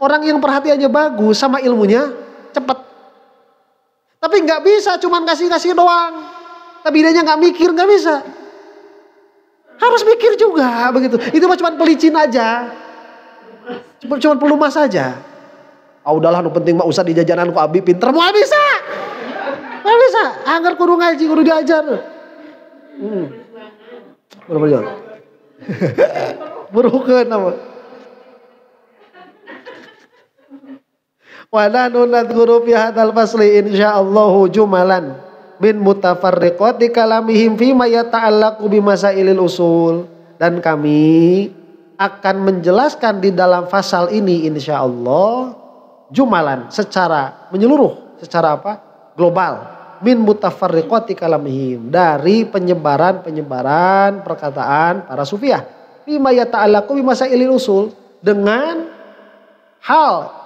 A: Orang yang perhatiannya bagus sama ilmunya cepat. Tapi nggak bisa cuman kasih doang. Tapi dia nggak mikir, nggak bisa. Harus mikir juga begitu. Itu mah cuman pelicin aja. Cuman pelumas saja. Ah udahlah, nu penting mah usah dijajanan ku abi pinter mau bisa. Nggak bisa. Anggar kudu ngaji, kudu diajar. Bener-bener. Burukeun nama. Wa nanu nadhkuru fi hadzal fasli insyaallahu jumalan min mutafarriqati kalamihim fi ma yata'allaqu bi masailil usul, dan kami akan menjelaskan di dalam fasal ini insyaallah jumalan secara menyeluruh, secara apa? Global. Min mutafarriqati kalamihim, dari penyebaran perkataan para sufiah. Fi ma yata'allaqu bi masailil usul, dengan hal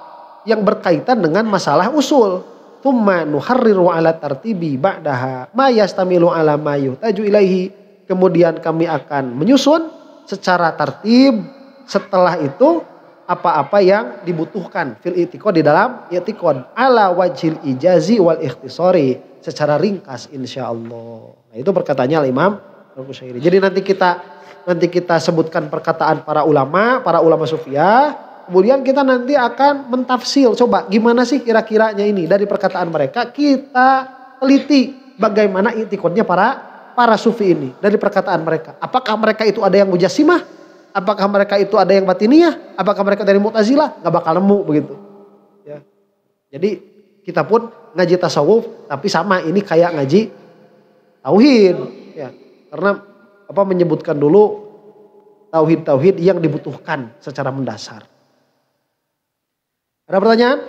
A: yang berkaitan dengan masalah usul. Tsumma nuharriru ala tartibi ba'daha ma yastamilu ala ma yuhtaju ilaihi. Kemudian kami akan menyusun secara tertib setelah itu apa-apa yang dibutuhkan fil i'tiqad, di dalam i'tiqad, ala wajhil ijazi wal ikhtisari, secara ringkas insyaallah. Nah, itu perkataannya Imam Al-Qushairi. Jadi nanti kita sebutkan perkataan para ulama sufiah. Kemudian kita nanti akan mentafsir, coba gimana sih kira-kiranya ini dari perkataan mereka, kita teliti bagaimana i'tiqadnya para sufi ini dari perkataan mereka. Apakah mereka itu ada yang mujassimah? Apakah mereka itu ada yang batiniyah? Apakah mereka dari Mu'tazilah? Gak bakal nemu begitu. Ya. Jadi kita pun ngaji tasawuf, tapi sama ini kayak ngaji tauhid. Ya. Karena menyebutkan dulu tauhid yang dibutuhkan secara mendasar. Ada pertanyaan?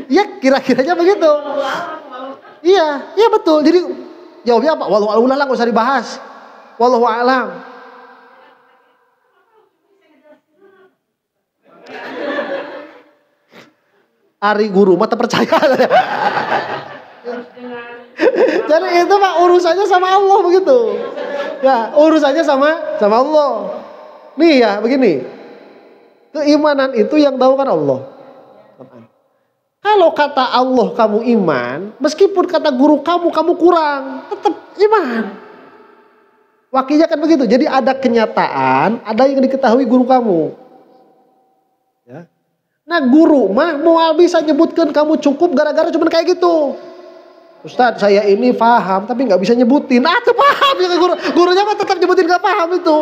A: Ya kira-kiranya begitu. Iya betul. Jadi jawabnya apa? Wallahu a'lam, nggak usah dibahas. Wallahu a'lam. Ari guru mah percaya. Jadi itu mah urusannya sama Allah begitu. Ya, urusannya sama Allah. Nih ya, begini. Keimanan itu yang tahu kan Allah. Kalau kata Allah kamu iman, meskipun kata guru kamu kurang, tetap iman. Wakilnya kan begitu. Jadi ada kenyataan, ada yang diketahui guru kamu. Ya. Nah guru mah mual bisa nyebutkan kamu cukup gara-gara cuma kayak gitu. Ustadz saya ini paham tapi gak bisa nyebutin. Tuh paham ya gurunya mah tetap nyebutin gak paham itu.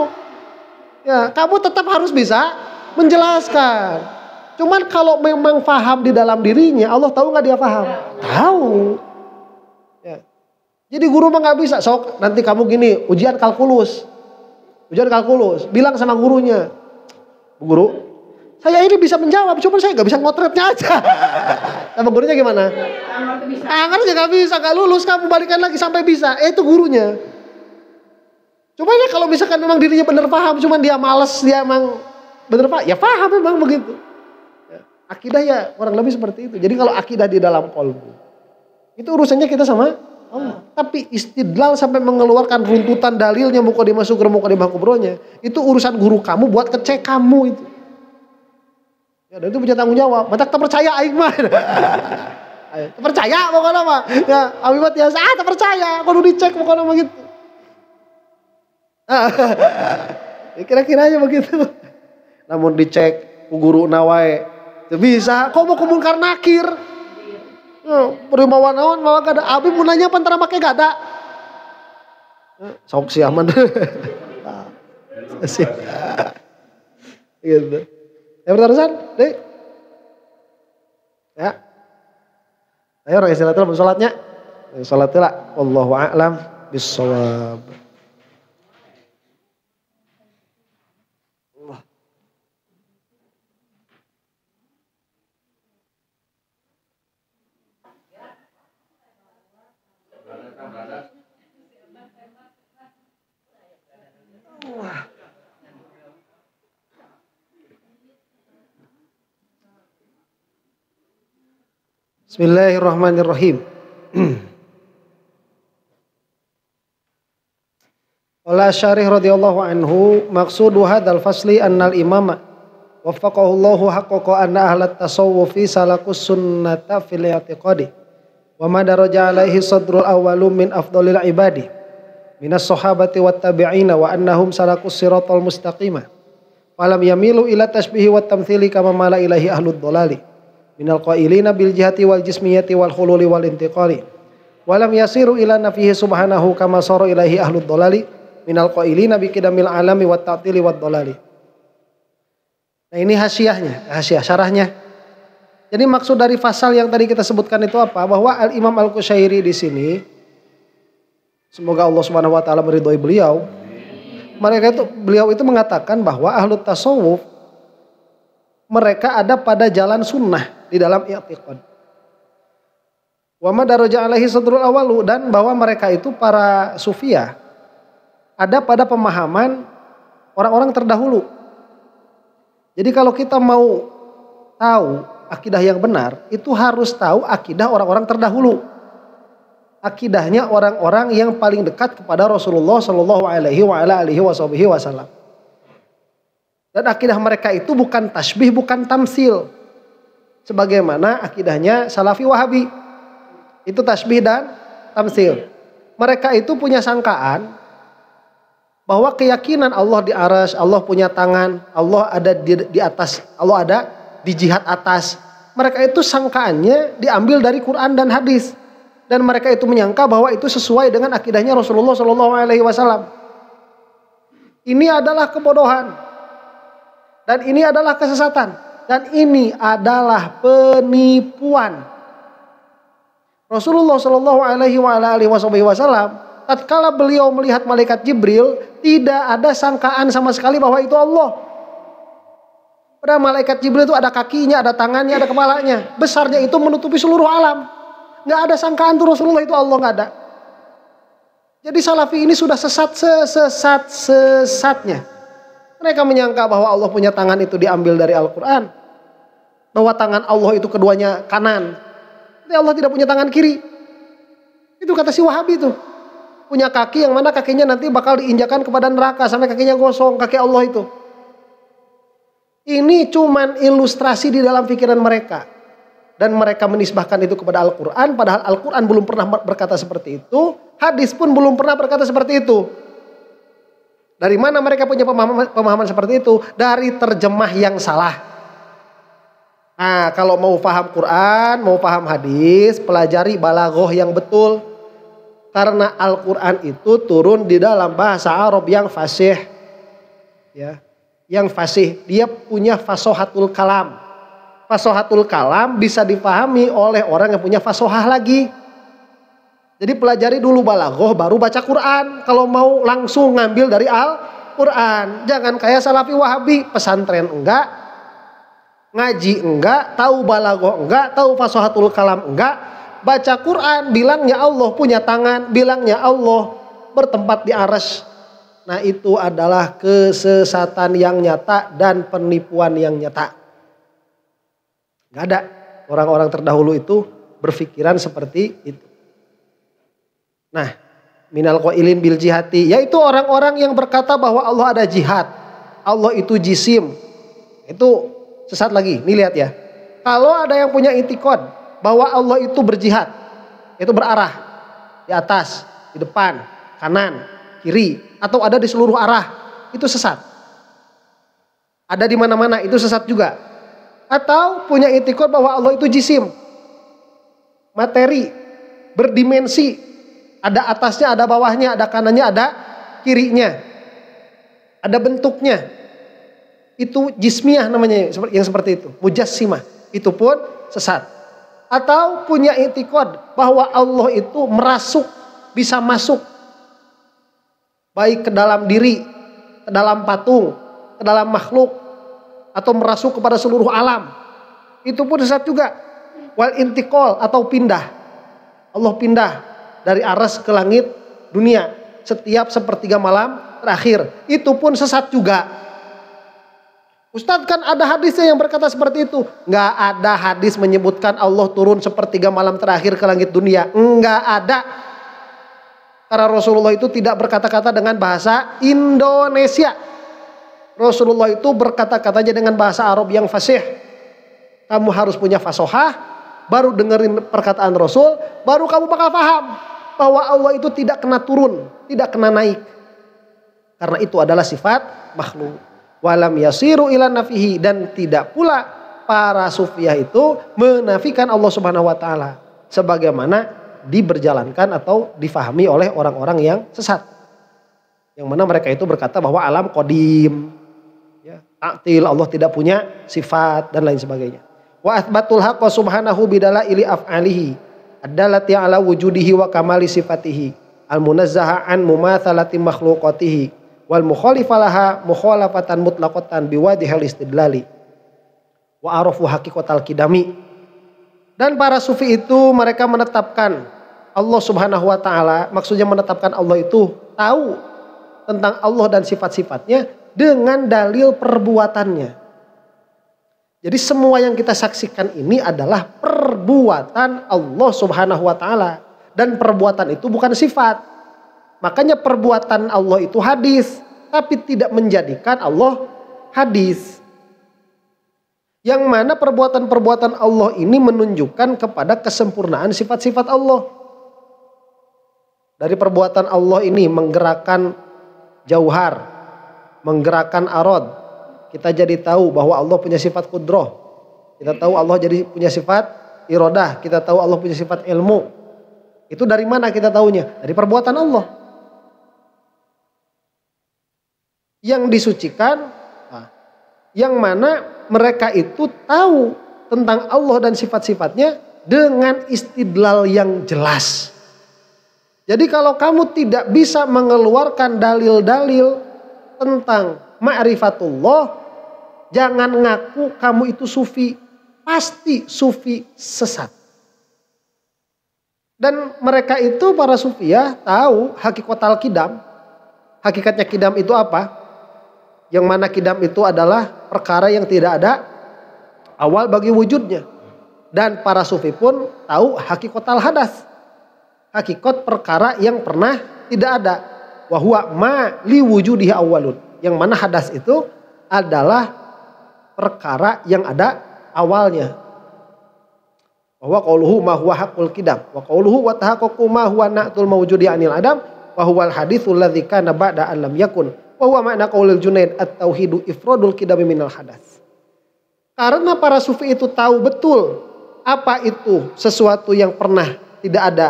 A: Ya kamu tetap harus bisa menjelaskan. Cuman kalau memang paham di dalam dirinya, Allah tahu gak dia paham? Tahu. Ya. Jadi guru mah gak bisa. Sok nanti kamu gini ujian kalkulus. Bilang sama gurunya. Bu guru, saya ini bisa menjawab, cuma saya gak bisa ngotretnya aja. Sama gurunya gimana? Anggar aja gak bisa, gak lulus, kamu balikan lagi sampai bisa. Itu gurunya. Cuma ya kalau misalkan memang dirinya bener paham, cuma dia males, dia emang bener paham, ya paham memang begitu. Ya, akidah ya kurang lebih seperti itu. Jadi kalau akidah di dalam qalbu, itu urusannya kita sama Allah. Tapi istidlal sampai mengeluarkan runtutan dalilnya mukadimah sugra mukadimah kubronya, itu urusan guru kamu buat ngecek kamu itu. Ya, dan itu punya tanggung jawab. Macam tak percaya aing mah. Percaya pokoknya mah. Ya, abi mah biasa tak percaya, kudu dicek pokoknya mah gitu. Kira-kira aja begitu. Namun dicek ku guru nawae teu bisa, kok mau kumungkar nakir. Beri mawa naon mawa gada. Abi mau nanya pantara make gada. Sok si aman. Gitu. Ya berterusan, deh. Ya. Ayo orang istirahat dulu salatnya. Salat lah. Wallahu a'lam bissawab. Bismillahirrahmanirrahim. Qala Syarih radhiyallahu anhu maqsudu hadzal fasli annal imama waffaqahu Allahu haqqaqa anna ahlat tasawwufi salakus sunnata fil i'tiqadi wa ma daraja alaihi sadrul awwalu min afdhalil ibadi minas sahabati wat tabi'ina wa annahum salakus siratal mustaqimah falam yamilu ila tashbihi wat tamtsili kama mala ilahi ahlud dhalali minal qailina bil jihati wal jismiyati wal khululi wal intiqali walam yasiru ila nafihi subhanahu kama sara ilahi ahlud dhalali minal qailina bi qidamil alami wat ta'tili wad dhalali. Nah ini hasiahnya, hasiah syarahnya. Jadi maksud dari pasal yang tadi kita sebutkan itu apa? Bahwa Al-Imam Al-Qushairi di sini, semoga Allah Subhanahu wa taala meridhoi beliau. Beliau itu mengatakan bahwa ahlu tasawuf mereka ada pada jalan sunnah di dalam i'tiqad. Wa ma daraja alaihi sadrul awalu, dan bahwa mereka itu para sufiyah ada pada pemahaman orang-orang terdahulu. Jadi kalau kita mau tahu akidah yang benar, itu harus tahu akidah orang-orang terdahulu. Akidahnya orang-orang yang paling dekat kepada Rasulullah Shallallahu Alaihi Wasallam. Dan akidah mereka itu bukan tasbih, bukan tamsil. Sebagaimana akidahnya Salafi Wahabi. Itu tasbih dan tamsil. Mereka itu punya sangkaan bahwa keyakinan Allah di arsy, Allah punya tangan, Allah ada di atas, Allah ada di jihad atas. Mereka itu sangkaannya diambil dari Quran dan hadis. Dan mereka itu menyangka bahwa itu sesuai dengan akidahnya Rasulullah Shallallahu Alaihi Wasallam. Ini adalah kebodohan. Dan ini adalah kesesatan. Dan ini adalah penipuan. Rasulullah Shallallahu Alaihi Wasallam tatkala beliau melihat malaikat Jibril, tidak ada sangkaan sama sekali bahwa itu Allah. Padahal malaikat Jibril itu ada kakinya, ada tangannya, ada kepalanya. Besarnya itu menutupi seluruh alam. Nggak ada sangkaan tuh Rasulullah itu Allah, nggak ada. Jadi Salafi ini sudah sesatnya. Mereka menyangka bahwa Allah punya tangan itu diambil dari Al-Quran. Bahwa tangan Allah itu keduanya kanan. Tapi Allah tidak punya tangan kiri. Itu kata si Wahabi itu. Punya kaki yang mana kakinya nanti bakal diinjakan kepada neraka sampai kakinya gosong, kaki Allah itu. Ini cuman ilustrasi di dalam pikiran mereka. Dan mereka menisbahkan itu kepada Al-Quran. Padahal Al-Quran belum pernah berkata seperti itu. Hadis pun belum pernah berkata seperti itu. Dari mana mereka punya pemahaman seperti itu? Dari terjemah yang salah. Nah, kalau mau paham Quran, mau paham hadis, pelajari balaghah yang betul. Karena Al-Quran itu turun di dalam bahasa Arab yang fasih. Ya, yang fasih. Dia punya fasohatul kalam. Fasohatul kalam bisa dipahami oleh orang yang punya fasohah lagi. Jadi pelajari dulu balaghah baru baca Quran. Kalau mau langsung ngambil dari Al-Quran. Jangan kayak Salafi Wahabi. Pesantren enggak. Ngaji enggak. Tahu balaghah enggak. Tahu fasohatul kalam enggak. Baca Quran. Bilangnya Allah punya tangan. Bilangnya Allah bertempat di arsy. Nah itu adalah kesesatan yang nyata. Dan penipuan yang nyata. Enggak ada. Orang-orang terdahulu itu berpikiran seperti itu. Nah, minal qailin bil jihati, yaitu orang-orang yang berkata bahwa Allah ada jihad, Allah itu jisim. Itu sesat lagi. Nih lihat ya. Kalau ada yang punya itikad bahwa Allah itu berjihad, itu berarah di atas, di depan, kanan, kiri, atau ada di seluruh arah, itu sesat. Ada di mana-mana, itu sesat juga. Atau punya itikad bahwa Allah itu jisim, materi, berdimensi, ada atasnya, ada bawahnya, ada kanannya, ada kirinya, ada bentuknya. Itu jismiyah namanya, yang seperti itu, mujassimah. Itu pun sesat. Atau punya itikad bahwa Allah itu merasuk, bisa masuk baik ke dalam diri, ke dalam patung, ke dalam makhluk, atau merasuk kepada seluruh alam. Itu pun sesat juga. Wal intiqal, atau pindah. Allah pindah dari aras ke langit dunia setiap sepertiga malam terakhir. Itu pun sesat juga. Ustadz, kan ada hadisnya yang berkata seperti itu. Nggak ada hadis menyebutkan Allah turun sepertiga malam terakhir ke langit dunia. Nggak ada. Karena Rasulullah itu tidak berkata-kata dengan bahasa Indonesia. Rasulullah itu berkata-katanya dengan bahasa Arab yang fasih. Kamu harus punya fasohah, baru dengerin perkataan Rasul, baru kamu bakal paham bahwa Allah itu tidak kena turun, tidak kena naik. Karena itu adalah sifat makhluk. Walam yasiru ila nafihi, dan tidak pula para sufiah itu menafikan Allah Subhanahu wa taala sebagaimana diberjalankan atau difahami oleh orang-orang yang sesat. Yang mana mereka itu berkata bahwa alam qadim, ya, ta'til, Allah tidak punya sifat dan lain sebagainya. Wa athbatul haqqa subhanahu bidalaili af'alihi ad-dallati ala wujudihi wa kamali sifatihi al-munazzaha an mumatsalati makhluqatihi wal mukhalifalaha mukhalafatan mutlaqatan biwadihil istidlali wa arafu haqiqatal kidami. Dan para sufi itu mereka menetapkan Allah Subhanahu wa taala, maksudnya menetapkan Allah itu tahu tentang Allah dan sifat-sifatnya dengan dalil perbuatannya. Jadi semua yang kita saksikan ini adalah perbuatan Allah Subhanahu wa taala, dan perbuatan itu bukan sifat. Makanya perbuatan Allah itu hadis, tapi tidak menjadikan Allah hadis. Yang mana perbuatan-perbuatan Allah ini menunjukkan kepada kesempurnaan sifat-sifat Allah. Dari perbuatan Allah ini menggerakkan jauhar, menggerakkan arad. Kita jadi tahu bahwa Allah punya sifat qudrah. Kita tahu Allah jadi punya sifat iradah. Kita tahu Allah punya sifat ilmu. Itu dari mana kita tahunya? Dari perbuatan Allah. Yang disucikan, yang mana mereka itu tahu tentang Allah dan sifat-sifatnya dengan istidlal yang jelas. Jadi kalau kamu tidak bisa mengeluarkan dalil-dalil tentang ma'rifatullah, jangan ngaku kamu itu sufi. Pasti sufi sesat. Dan mereka itu para sufiah tahu hakikatul kidam. Hakikatnya kidam itu apa? Yang mana kidam itu adalah perkara yang tidak ada awal bagi wujudnya. Dan para sufi pun tahu hakikatul hadas. Hakikat perkara yang pernah tidak ada. Wa huwa ma li wujudihi awwalun. Yang mana hadas itu adalah perkara yang ada awalnya. Wa qauluhu ma huwa haqqul kidam. Wa qauluhu wa tahaqqaqu ma huwa na'tul mawjudi anil adam. Wa huwal haditsul ladzi kana ba'da an lam yakun. Wa huwa ma'na qaulil Junaid at-tauhidu ifradul kidami minal hadas. Karena para sufi itu tahu betul apa itu sesuatu yang pernah tidak ada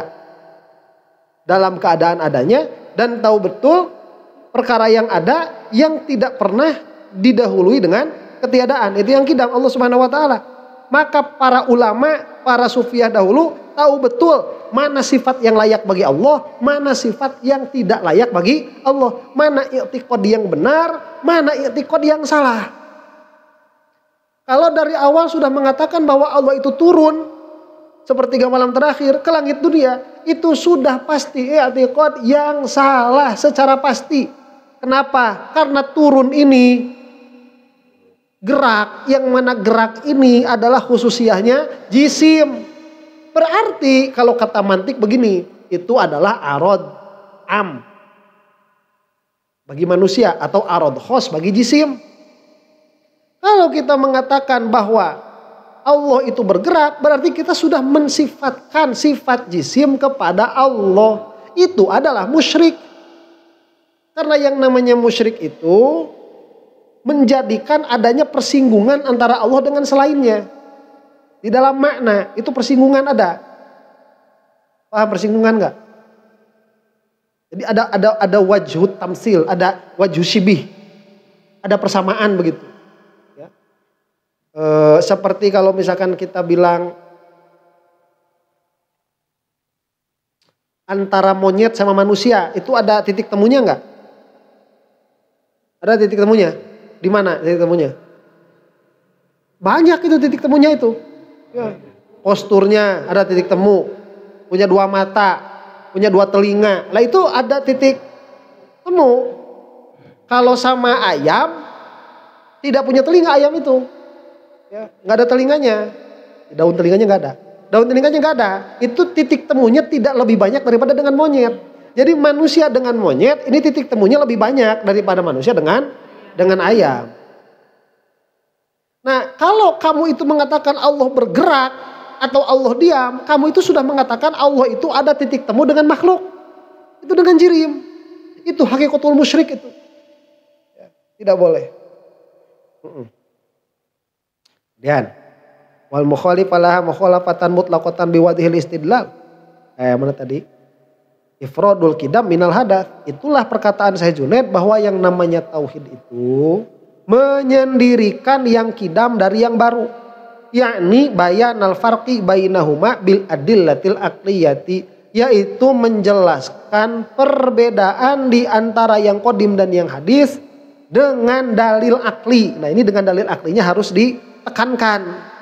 A: dalam keadaan adanya, dan tahu betul perkara yang ada yang tidak pernah didahului dengan ketiadaan. Itu yang kidam Allah Subhanahu wa taala. Maka para ulama, para sufiah dahulu tahu betul mana sifat yang layak bagi Allah, mana sifat yang tidak layak bagi Allah, mana i'tiqad yang benar, mana i'tiqad yang salah. Kalau dari awal sudah mengatakan bahwa Allah itu turun sepertiga malam terakhir ke langit dunia, itu sudah pasti i'tiqad yang salah secara pasti. Kenapa? Karena turun ini gerak, yang mana gerak ini adalah khususiyahnya jisim. Berarti kalau kata mantik begini, itu adalah arad am bagi manusia atau arad khos bagi jisim. Kalau kita mengatakan bahwa Allah itu bergerak, berarti kita sudah mensifatkan sifat jisim kepada Allah. Itu adalah musyrik. Karena yang namanya musyrik itu menjadikan adanya persinggungan antara Allah dengan selainnya. Di dalam makna itu persinggungan ada. Paham persinggungan enggak? Jadi ada wajhut tamsil, ada wajhu syibih. Ada persamaan begitu. Ya. Seperti kalau misalkan kita bilang antara monyet sama manusia, itu ada titik temunya enggak? Ada titik temunya? Di mana titik temunya? Banyak itu titik temunya itu. Ya. Posturnya ada titik temu. Punya 2 mata, punya 2 telinga. Lah itu ada titik temu. Kalau sama ayam, tidak punya telinga ayam itu. Ya, nggak ada telinganya. Daun telinganya nggak ada. Daun telinganya nggak ada. Itu titik temunya tidak lebih banyak daripada dengan monyet. Jadi manusia dengan monyet ini titik temunya lebih banyak daripada manusia dengan ayam. Nah, kalau kamu itu mengatakan Allah bergerak atau Allah diam, kamu itu sudah mengatakan Allah itu ada titik temu dengan makhluk. Itu dengan jirim. Itu hakikatul musyrik itu. Ya, tidak boleh. Dan wal mukhalif alaha mukhalafatan mutlaqatan biwadhil istidlal. Mana tadi? Ifradul kidam minal hadath. Itulah perkataan Syekh Junaid bahwa yang namanya tauhid itu menyendirikan yang kidam dari yang baru. Yakni bayanal farqi bainahuma bil adillatil aqliyati, yaitu menjelaskan perbedaan di antara yang qadim dan yang hadis dengan dalil akli. Nah, ini dengan dalil aklinya harus ditekankan.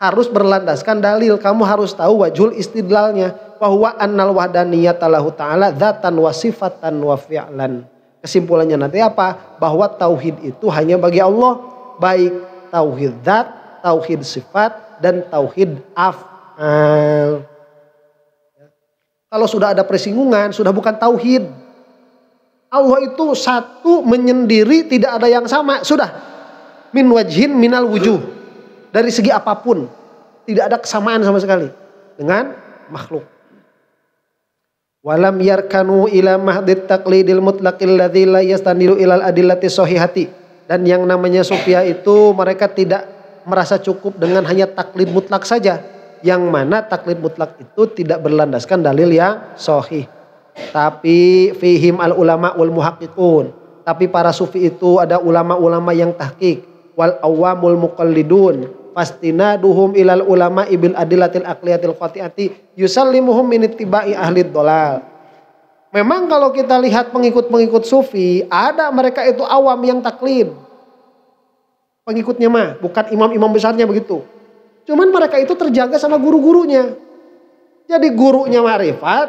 A: Harus berlandaskan dalil. Kamu harus tahu wajhul istidlalnya. Bahwa annal wahdaniyata lahu ta'ala dzatan wa sifatan wa fi'lan. Kesimpulannya nanti apa? Bahwa tauhid itu hanya bagi Allah. Baik tauhid dzat, tauhid sifat, dan tauhid af'al. Kalau sudah ada persinggungan, sudah bukan tauhid. Allah itu satu menyendiri, tidak ada yang sama. Sudah. Min wajhin minal wujuh. Dari segi apapun. Tidak ada kesamaan sama sekali. Dengan makhluk. Walam yarkanu ila mahdit taqlidil mutlaqil ladzi la yastaniru ilal adillati sahihati. Dan yang namanya sufia itu mereka tidak merasa cukup dengan hanya taklid mutlak saja. Yang mana taklid mutlak itu tidak berlandaskan dalil yang sahih. Tapi fihim al ulama wal muhaqqiqun. Tapi para sufi itu ada ulama-ulama yang tahqiq. Wal awamul muqallidun. Fastinaduhum ilal ulama ibil adillatil aqliyatil qati'ati yusallimuhum min ittiba'i ahli dhalal. Memang kalau kita lihat pengikut-pengikut sufi, ada mereka itu awam yang taklid. Pengikutnya mah, bukan imam-imam besarnya begitu. Cuman mereka itu terjaga sama guru-gurunya. Jadi gurunya ma'rifat,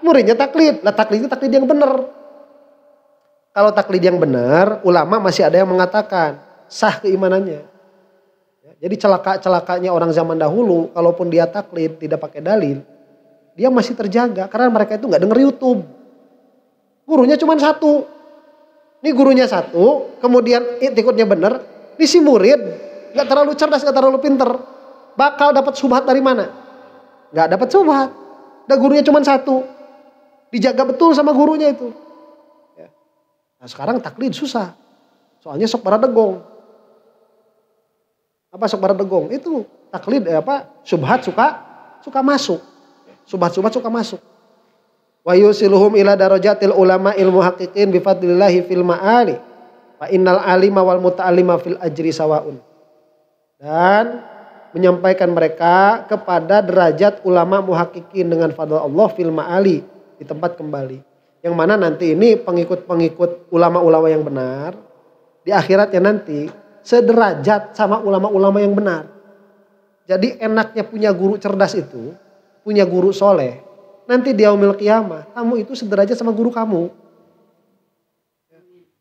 A: muridnya taklid. Lah taklid itu taklid yang benar. Kalau taklid yang benar, ulama masih ada yang mengatakan sah keimanannya. Jadi celaka-celakanya orang zaman dahulu, kalaupun dia taklid tidak pakai dalil, dia masih terjaga karena mereka itu nggak denger YouTube. Gurunya cuma satu. Ini gurunya satu, kemudian ikutnya benar. Ini si murid nggak terlalu cerdas, nggak terlalu pinter, bakal dapat subhat dari mana? Nggak dapat subhat. Dan gurunya cuma satu, dijaga betul sama gurunya itu. Nah sekarang taklid susah, soalnya sok para degong. Apa sok para degong? Itu taklid subhat suka masuk. Subhat suka masuk. Wa yusiluhum ila darajatil ulama ilmu haqiqin bi fadlillahi fil ma'ali. Fa innal alima wal muta'allima fil ajri sawaun. Dan menyampaikan mereka kepada derajat ulama muhaqqiqin dengan fadl Allah fil ma'ali, di tempat kembali. Yang mana nanti ini pengikut-pengikut ulama-ulama yang benar di akhiratnya nanti sederajat sama ulama-ulama yang benar. Jadi enaknya punya guru cerdas itu, punya guru soleh. Nanti di yaumil qiyamah, kamu itu sederajat sama guru kamu.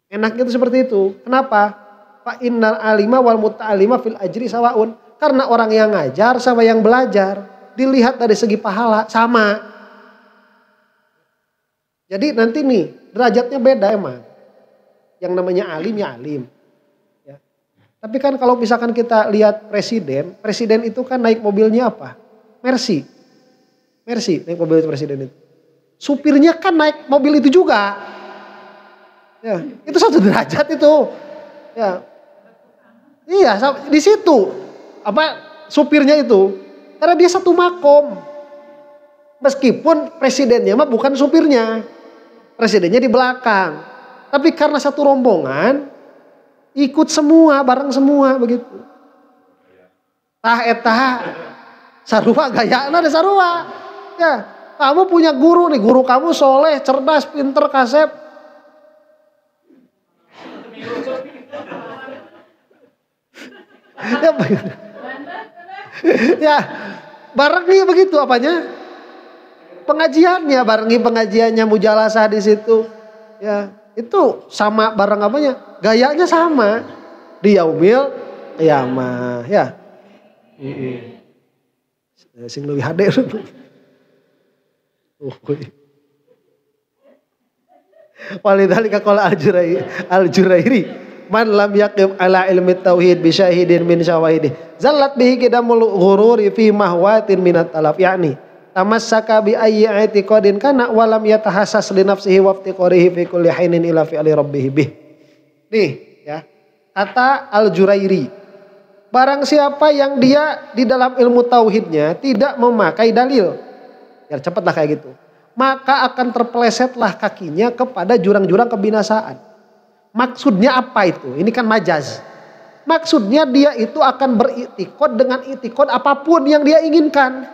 A: Enaknya itu seperti itu. Kenapa? Fa innal alima wal muta'allima fil ajri sawaun. Karena orang yang ngajar sama yang belajar dilihat dari segi pahala sama. Jadi nanti nih derajatnya beda emang. Yang namanya alim ya alim. Ya. Tapi kan kalau misalkan kita lihat presiden itu kan naik mobilnya apa? Mercy naik mobil presiden itu. Supirnya kan naik mobil itu juga. Ya, itu satu derajat itu. Ya. Iya, di situ supirnya itu. Karena dia satu makom. Meskipun presidennya mah bukan supirnya. Presidennya di belakang. Tapi karena satu rombongan ikut semua, bareng semua begitu. Sarua gayana ada sarua. Ya, kamu punya guru nih, guru kamu soleh, cerdas, pinter, kasep. Ya, barengi begitu apanya? Pengajiannya, barengi pengajiannya, mujalasah di situ. Ya, itu sama bareng apanya? Gayanya sama. Di yaumil qiyamah, ya. Sing lebih hadir. Walidzalika qala al-Jurairi man lam yaqim ala ilmi tauhid bi syahidin min syawahidi zallat bihi qidamul ghururi fi mahwatin minat talaf yakni tamassaka bi ayyi i'tiqadin kana wa lam yatahassas li nafsihi wa iftiqarihi fi kulli hinin ila fi'li rabbih bih. Nih ya, kata Al-Jurairi, barang siapa yang dia di dalam ilmu tauhidnya tidak memakai dalil, ya cepatlah kayak gitu, maka akan terpelesetlah kakinya kepada jurang-jurang kebinasaan. Maksudnya apa itu? Ini kan majaz. Maksudnya dia itu akan beriktikad dengan iktikad apapun yang dia inginkan.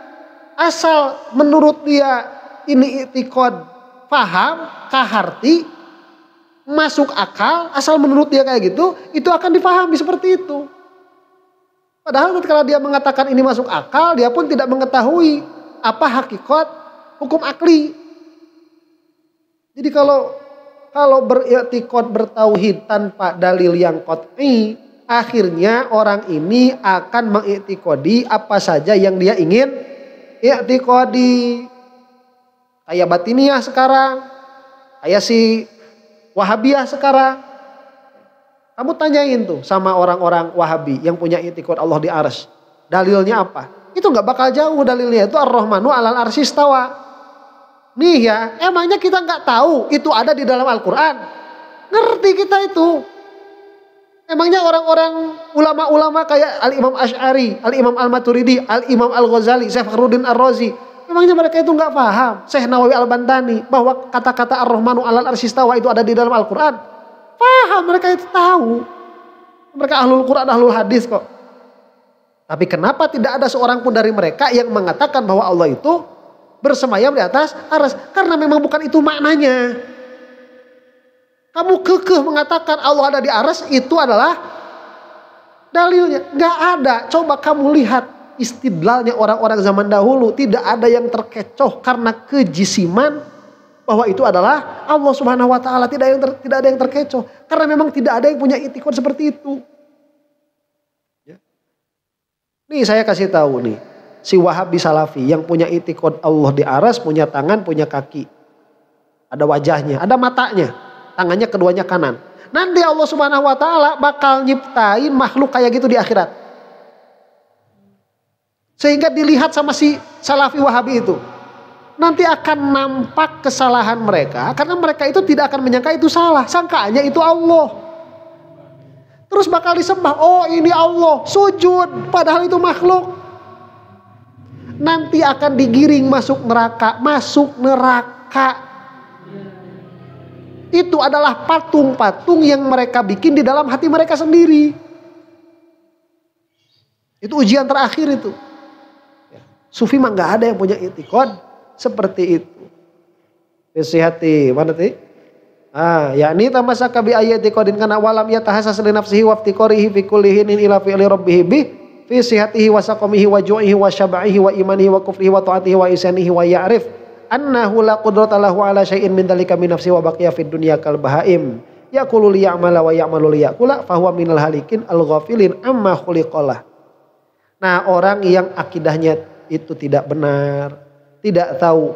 A: Asal menurut dia ini iktikad paham, kaharti, masuk akal, asal menurut dia kayak gitu, itu akan dipahami seperti itu. Padahal kalau dia mengatakan ini masuk akal, dia pun tidak mengetahui apa hakikat hukum akli. Jadi kalau beriktikad bertauhid tanpa dalil yang qat'i, akhirnya orang ini akan mengiktikadi apa saja yang dia ingin iktikadi. Kayak Batiniyah sekarang, kayak si Wahabiyah sekarang. Kamu tanyain tuh sama orang-orang Wahabi yang punya iktikad Allah di arsy, dalilnya apa? Itu nggak bakal jauh dalilnya, itu Ar-Rahmanu 'alal arsy istawa. Nih ya, emangnya kita nggak tahu itu ada di dalam Al-Quran? Ngerti kita itu. Emangnya orang-orang ulama-ulama kayak Al-Imam Asy'ari, Al-Imam Al-Maturidi, Al-Imam Al-Ghazali, Syekh Fakhruddin Ar-Razi, emangnya mereka itu nggak paham? Syekh Nawawi Al-Bantani bahwa kata-kata Ar-Rahmanu 'alal arsy istawa itu ada di dalam Al-Quran? Paham, mereka itu tahu. Mereka ahlul Quran, ahlul hadis kok. Tapi kenapa tidak ada seorang pun dari mereka yang mengatakan bahwa Allah itu bersemayam di atas arsy? Karena memang bukan itu maknanya. Kamu kekeh mengatakan Allah ada di arsy, itu adalah dalilnya. Gak ada. Coba kamu lihat istidlalnya orang-orang zaman dahulu. Tidak ada yang terkecoh karena kejisiman bahwa itu adalah Allah Subhanahu wa taala. Tidak ada yang terkecoh. Karena memang tidak ada yang punya iktikad seperti itu. Ya. Nih saya kasih tahu nih. Si Wahabi Salafi yang punya iktikad Allah di arsy, punya tangan, punya kaki. Ada wajahnya, ada matanya. Tangannya keduanya kanan. Nanti Allah Subhanahu wa taala bakal nyiptain makhluk kayak gitu di akhirat. Sehingga dilihat sama si Salafi Wahabi itu. Nanti akan nampak kesalahan mereka karena mereka itu tidak akan menyangka itu salah. Sangkaannya itu Allah. Terus bakal disembah, oh ini Allah, sujud padahal itu makhluk. Nanti akan digiring masuk neraka. Itu adalah patung-patung yang mereka bikin di dalam hati mereka sendiri. Itu ujian terakhir itu. Sufi mah gak ada yang punya i'tiqad seperti itu. Bisihati mana tadi? Yakni tamasaka bi ayati qadin kana walam yatahassas li nafsihi wa iftiqarihi fi kulli hinin ila fi'li rabbih bih fi sihatihi wa saqamihi wa ju'ihi wa syab'ihi wa imanihi wa kufrihi wa ta'atihi wa isyanihi wa ya'rif annahu la qudrata lahu ala syai'in min dzalika min nafsi wa baqiya fid dunya kal bahaim yaqulu li ya'mala wa ya'malu li yaqula fa huwa minal halikin al ghafilin amma khuliqalah. Nah, orang yang akidahnya itu tidak benar, tidak tahu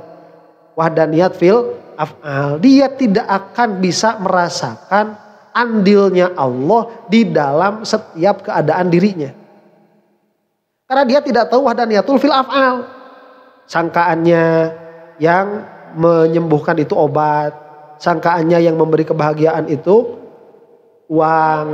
A: wahdaniyat fil af'al. Dia tidak akan bisa merasakan andilnya Allah di dalam setiap keadaan dirinya. Karena dia tidak tahu wahdaniyatul fil af'al. Sangkaannya yang menyembuhkan itu obat, sangkaannya yang memberi kebahagiaan itu uang,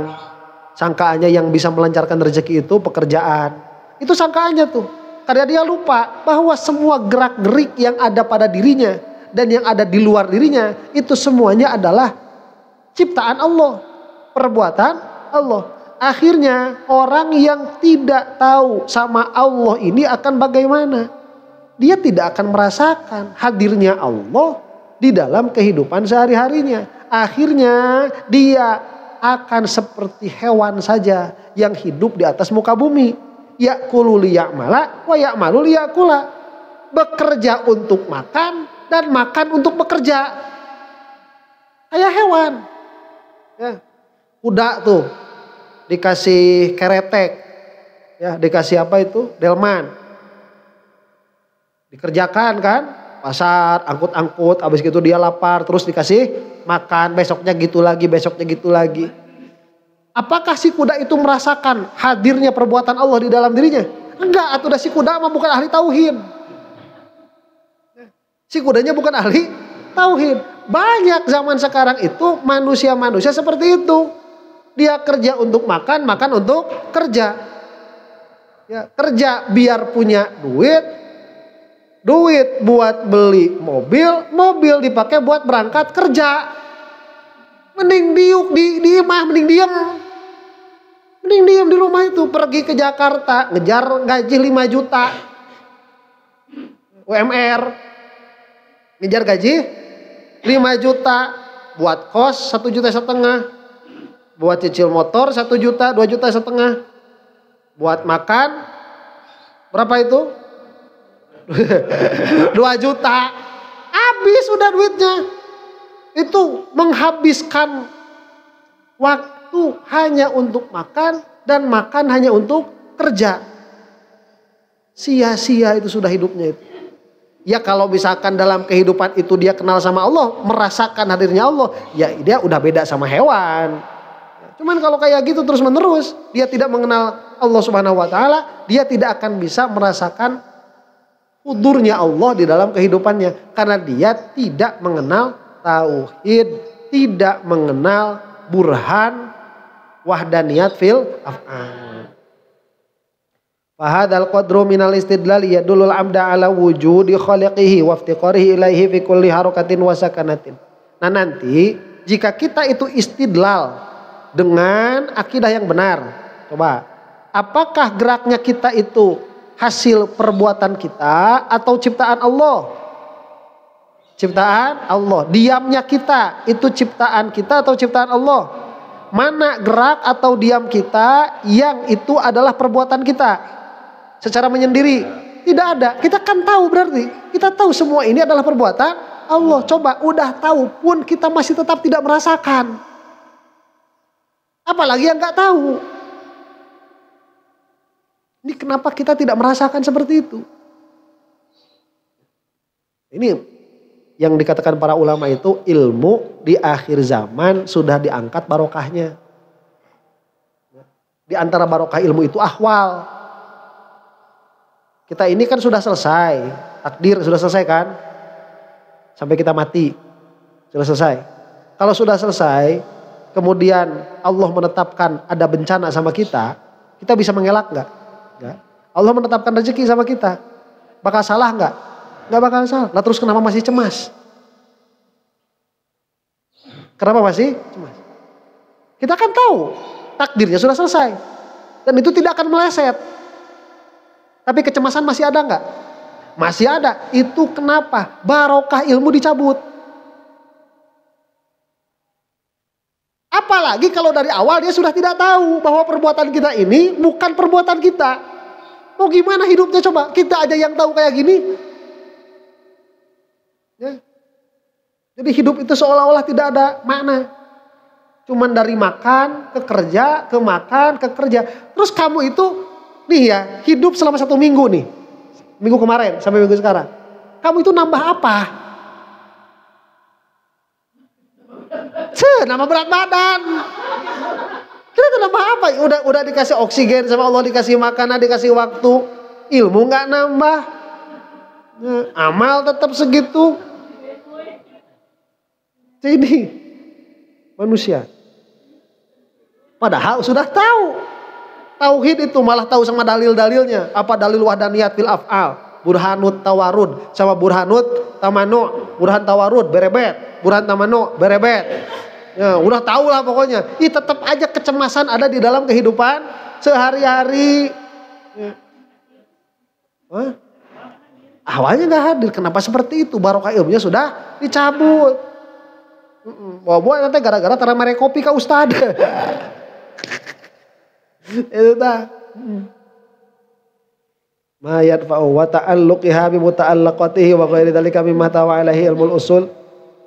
A: sangkaannya yang bisa melancarkan rezeki itu pekerjaan. Itu sangkaannya tuh. Karena dia lupa bahwa semua gerak-gerik yang ada pada dirinya dan yang ada di luar dirinya itu semuanya adalah ciptaan Allah, perbuatan Allah. Akhirnya orang yang tidak tahu sama Allah ini akan bagaimana? Dia tidak akan merasakan hadirnya Allah di dalam kehidupan sehari-harinya. Akhirnya dia akan seperti hewan saja yang hidup di atas muka bumi. Ya'kulu liya'mala wa ya'malu liya'kula. Bekerja untuk makan dan makan untuk bekerja. Kayak hewan. Ya. Kuda tuh dikasih keretek. Ya, dikasih apa itu? Delman. Dikerjakan kan? Pasar, angkut-angkut, habis gitu dia lapar, terus dikasih makan, besoknya gitu lagi, besoknya gitu lagi. Apakah si kuda itu merasakan hadirnya perbuatan Allah di dalam dirinya? Enggak, atau si kuda mah bukan ahli tauhid. Si kudanya bukan ahli tauhid. Banyak zaman sekarang itu manusia-manusia seperti itu. Dia kerja untuk makan, makan untuk kerja. Ya, kerja biar punya duit. Duit buat beli mobil, mobil dipakai buat berangkat kerja. Mending di imah, mending diem. Mending diem di rumah itu, pergi ke Jakarta, ngejar gaji 5 juta. UMR. Ngejar gaji 5 juta, buat kos 1,5 juta. Buat cicil motor 1 juta, 2,5 juta. Buat makan berapa itu? 2 juta. Habis sudah duitnya. Itu menghabiskan waktu hanya untuk makan dan makan hanya untuk kerja. Sia-sia itu sudah hidupnya itu. Ya kalau misalkan dalam kehidupan itu dia kenal sama Allah, merasakan hadirnya Allah, ya dia udah beda sama hewan. Cuman kalau kayak gitu terus menerus, dia tidak mengenal Allah Subhanahu wa taala, dia tidak akan bisa merasakan hudurnya Allah di dalam kehidupannya. Karena dia tidak mengenal tauhid, tidak mengenal burhan wahdaniyat fil af'al. Fahadal qadru minal istidlal yadulul amda ala wujudi khaliqihi wa iftiqarihi ilaihi fi kulli harakatin wa sakanatin. Nah nanti jika kita itu istidlal dengan akidah yang benar, coba apakah geraknya kita itu hasil perbuatan kita atau ciptaan Allah? Ciptaan Allah. Diamnya kita itu ciptaan kita atau ciptaan Allah? Mana gerak atau diam kita yang itu adalah perbuatan kita secara menyendiri? Tidak ada. Kita kan tahu berarti. Kita tahu semua ini adalah perbuatan Allah. Coba udah tahu pun kita masih tetap tidak merasakan. Apalagi yang nggak tahu. Ini kenapa kita tidak merasakan seperti itu? Ini yang dikatakan para ulama itu ilmu di akhir zaman sudah diangkat barokahnya. Di antara barokah ilmu itu ahwal. Kita ini kan sudah selesai, takdir sudah selesai kan? Sampai kita mati, sudah selesai. Kalau sudah selesai, kemudian Allah menetapkan ada bencana sama kita bisa mengelak nggak? Nggak. Allah menetapkan rezeki sama kita, bakal salah nggak? Nggak bakal salah. Lah terus kenapa masih cemas? Kenapa masih cemas? Kita kan tahu takdirnya sudah selesai dan itu tidak akan meleset. Tapi kecemasan masih ada nggak? Masih ada. Itu kenapa? Barokah ilmu dicabut. Apalagi kalau dari awal dia sudah tidak tahu bahwa perbuatan kita ini bukan perbuatan kita. Mau gimana hidupnya coba? Kita aja yang tahu kayak gini. Ya. Jadi hidup itu seolah-olah tidak ada makna. Cuman dari makan ke kerja, ke makan ke kerja. Terus kamu itu nih ya, hidup selama 1 minggu nih. Minggu kemarin sampai minggu sekarang. Kamu itu nambah apa? nama berat badan. Kita tuh nambah apa? Udah dikasih oksigen sama Allah, dikasih makanan, dikasih waktu. Ilmu nggak nambah. Amal tetap segitu. Jadi manusia. Padahal sudah tahu. Tauhid itu malah tahu sama dalil-dalilnya. Apa dalil wahdaniyat fil af'al? Burhanut tawarud sama burhanut tamanu. Burhan tawarud berebet, burhan tamanu berebet. Ya, udah tahu lah pokoknya. Tetap aja kecemasan ada di dalam kehidupan sehari-hari. Ya. Awalnya nggak hadir. Kenapa seperti itu? Barokah ilmunya sudah dicabut. Bawa nanti gara-gara tara mere kopi ke ustad. Itu dah. Ma yadfa'u wa ta'alluqiha bi muta'allaqatihi wa ghairi dzalika mimma tawa'alahi ilmul usul.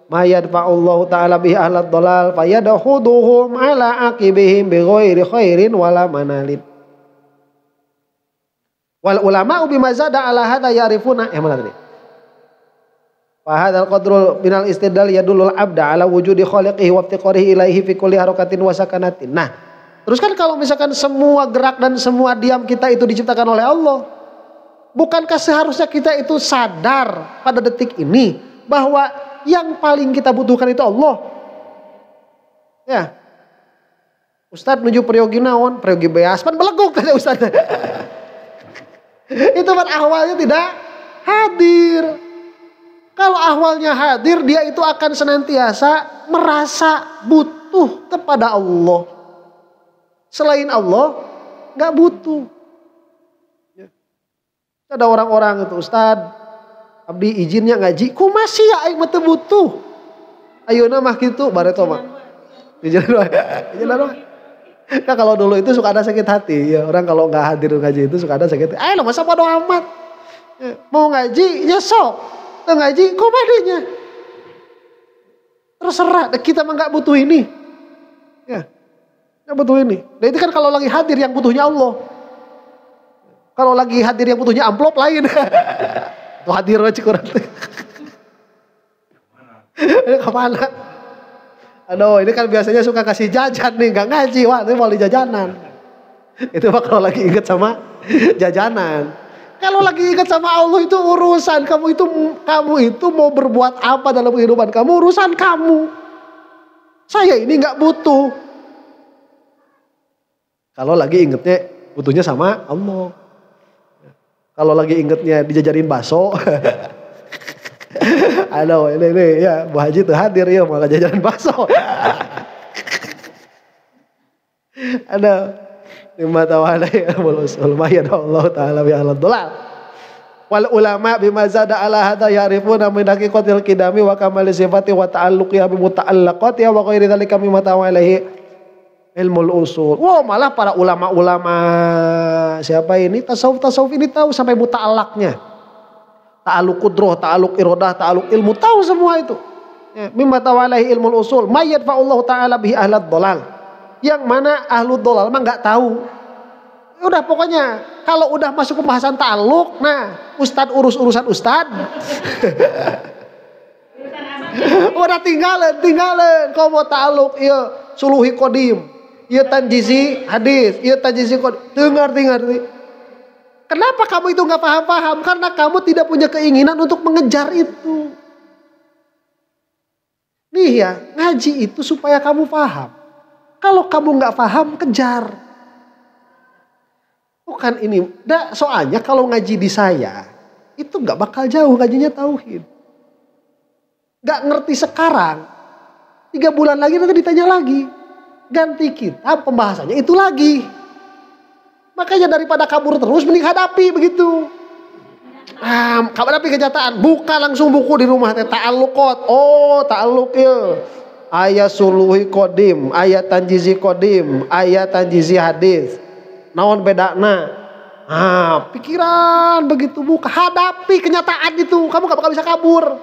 A: Ma yadfa'u Allah ta'ala bihi ahlad dhalal fayadkhuduhum ala aqibihim bi ghairi khairin wala manalin. Wal ulama'u bima zada ala hadza ya'rifuna mana tadi? Fa hadzal qadrul minal istidlal yadullul abda ala wujudi khaliqihi wa iftiqarihi ilaihi fi kulli harakatin wa sakanatin. Nah, terus kan kalau misalkan semua gerak dan semua diam kita itu diciptakan oleh Allah, bukankah seharusnya kita itu sadar pada detik ini bahwa yang paling kita butuhkan itu Allah? Ya. Ustadz menuju periogi naon, periogi beas, pan beleguk kata Ustadz. Itu kan ahwalnya tidak hadir. Kalau ahwalnya hadir, dia itu akan senantiasa merasa butuh kepada Allah. Selain Allah, gak butuh. Ya. Ada orang-orang itu, Ustadz, abdi izinnya ngaji, ku masih ya aing mah teu butuh. Ayeuna mah kitu bareto mah. Izin doang. Nah kalau dulu itu suka ada sakit hati, ya orang kalau nggak hadir ngaji itu suka ada sakit hati. Ayo masa bodo amat. Ya, mau ngaji ya sok, nggak ngaji kok badenya. Terserah, kita mah nggak butuh ini. Ya, nggak butuh ini. Nah itu kan kalau lagi hadir yang butuhnya Allah. Kalau lagi hadir yang butuhnya amplop lain. Tuh hadir aja kurang. Ini kemana? Aduh ini kan biasanya suka kasih jajan nih, gak ngaji, wah ini mau di jajanan. Itu mah kalau lagi inget sama jajanan. Kalau lagi inget sama Allah itu urusan kamu itu mau berbuat apa dalam kehidupan kamu, urusan kamu. Saya ini gak butuh. Kalau lagi ingetnya butuhnya sama Allah. Kalau lagi ingetnya dijajarin bakso. Aduh ini ya Bu Haji tuh hadir ya mau jajanan bakso. Aduh lima tawala ya usul mayad Allah taala bi alad dolal. Wal ulama bima zada ala hadza ya'rifuna min haqiqatil qidami wa kamali sifati wa ta'alluqi bi muta'allaqati wa ghairi dzalika mimma tawalaihi ilmul usul. Wow malah para ulama-ulama siapa ini tasawuf ini tahu sampai muta'allaqnya. Ta'aluk kudroh, ta'aluk irodah, ta'aluk ilmu, tahu semua itu. Ya, mimma tawalahi ilmul usul, mayyad fa'allahu ta'ala bihi ahlad dolal. Yang mana ahlud dolal mah gak tahu. Udah pokoknya, kalau udah masuk pembahasan ta'aluk, nah ustad urusan ustad. Udah tinggalin. Kau mau ta'aluk, iya suluhi kodim, iya tanjizi hadis, iya tanjizi kodim. Dengar. Kenapa kamu itu gak paham? Karena kamu tidak punya keinginan untuk mengejar itu. Nih ya, ngaji itu supaya kamu paham. Kalau kamu gak paham, kejar. Bukan ini. Soalnya kalau ngaji di saya, itu gak bakal jauh ngajinya tauhid. Gak ngerti sekarang. 3 bulan lagi nanti ditanya lagi. Ganti kitab pembahasannya itu lagi. Makanya daripada kabur terus mending hadapi begitu. Hadapi kenyataan. Buka langsung buku di rumah. Ta'alluqat. Oh ta'alluq ya. Ayat suluhi kodim. Ayat tanjizi kodim. Ayat tanjizi hadis. Naon bedana. Pikiran begitu. Buka. Hadapi kenyataan itu. Kamu gak bakal bisa kabur.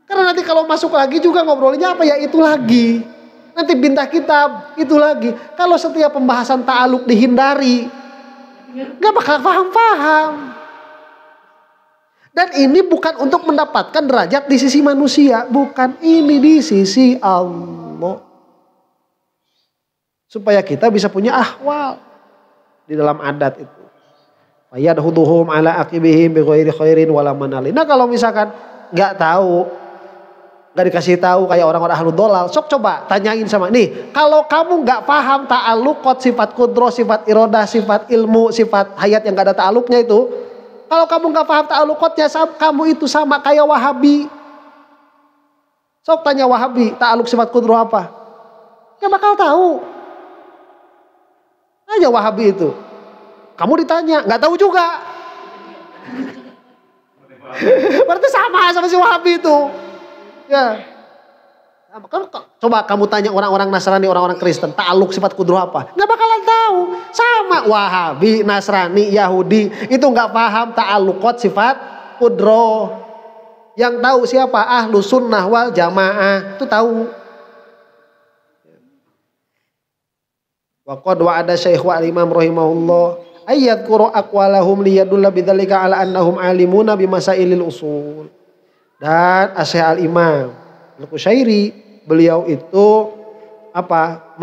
A: Karena nanti kalau masuk lagi juga ngobrolnya apa ya itu lagi. Nanti bintah kitab itu lagi. Kalau setiap pembahasan ta'aluk dihindari, gak bakal paham-paham. Dan ini bukan untuk mendapatkan derajat di sisi manusia. Bukan, ini di sisi Allah. Supaya kita bisa punya ahwal di dalam adat itu. Fayadhuduhum ala aqibihim bi ghairi khairin wala manali. Nah kalau misalkan nggak tahu, nggak dikasih tahu kayak orang-orang ahlul dolal, sok coba tanyain sama nih. Kalau kamu nggak paham ta'alluqat, sifat kudro, sifat irodah, sifat ilmu, sifat hayat yang nggak ada ta'alluqnya itu, kalau kamu nggak paham ta'alluqatnya, kamu itu sama kayak Wahabi. Sok tanya Wahabi, ta'alluq sifat kudro apa? Nggak bakal tahu. Aja Wahabi itu. Kamu ditanya, nggak tahu juga. Berarti sama si Wahabi itu. Ya. Coba kamu tanya orang-orang Nasrani, orang-orang Kristen, ta'alluq sifat kudro apa? Nggak bakalan tahu. Sama Wahabi, Nasrani, Yahudi, itu nggak paham ta'alluqat sifat kudro. Yang tahu siapa? Ahlu sunnah wal jamaah. Itu tahu. Wa qad wa'ada syekh wa imam rahimahullah ayat qura aqwalahum liyadulla bidzalika ala annahum alimuna bimasailil usul. Dan Syekh Al-Imam Al-Qushairi, beliau itu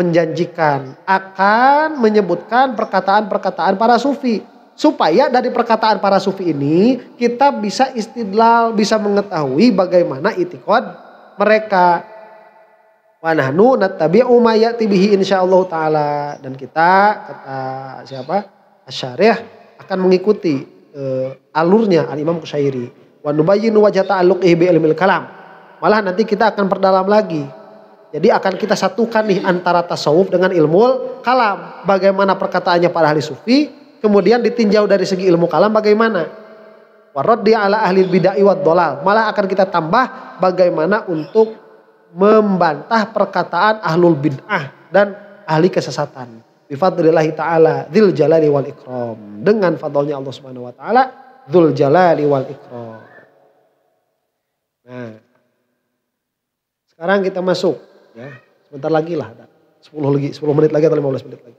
A: menjanjikan akan menyebutkan perkataan-perkataan para sufi, supaya dari perkataan para sufi ini kita bisa istidlal, bisa mengetahui bagaimana i'tiqad mereka. Wa nahnu nattabi'u ma ya'ti bihi insyaallah taala, dan kita, kata siapa? Asy-Syarih, akan mengikuti alurnya Al-Imam Qushairi. Wa nubayyinu wajha ta'alluqihi bi ilmil kalam. Malah nanti kita akan perdalam lagi. Jadi akan kita satukan nih antara tasawuf dengan ilmu kalam. Bagaimana perkataannya para ahli sufi, kemudian ditinjau dari segi ilmu kalam bagaimana. Wa raddi ala ahli bid'ah wad dhalal. Malah akan kita tambah bagaimana untuk membantah perkataan ahlul bid'ah dan ahli kesesatan. Bifadlillahi ta'ala dzil jalali wal ikram. Dengan fadlnya Allah Subhanahu wa taala dzul jalali wal ikram. Nah, sekarang kita masuk ya. Sebentar lagi lah. 10 menit lagi atau 15 menit lagi.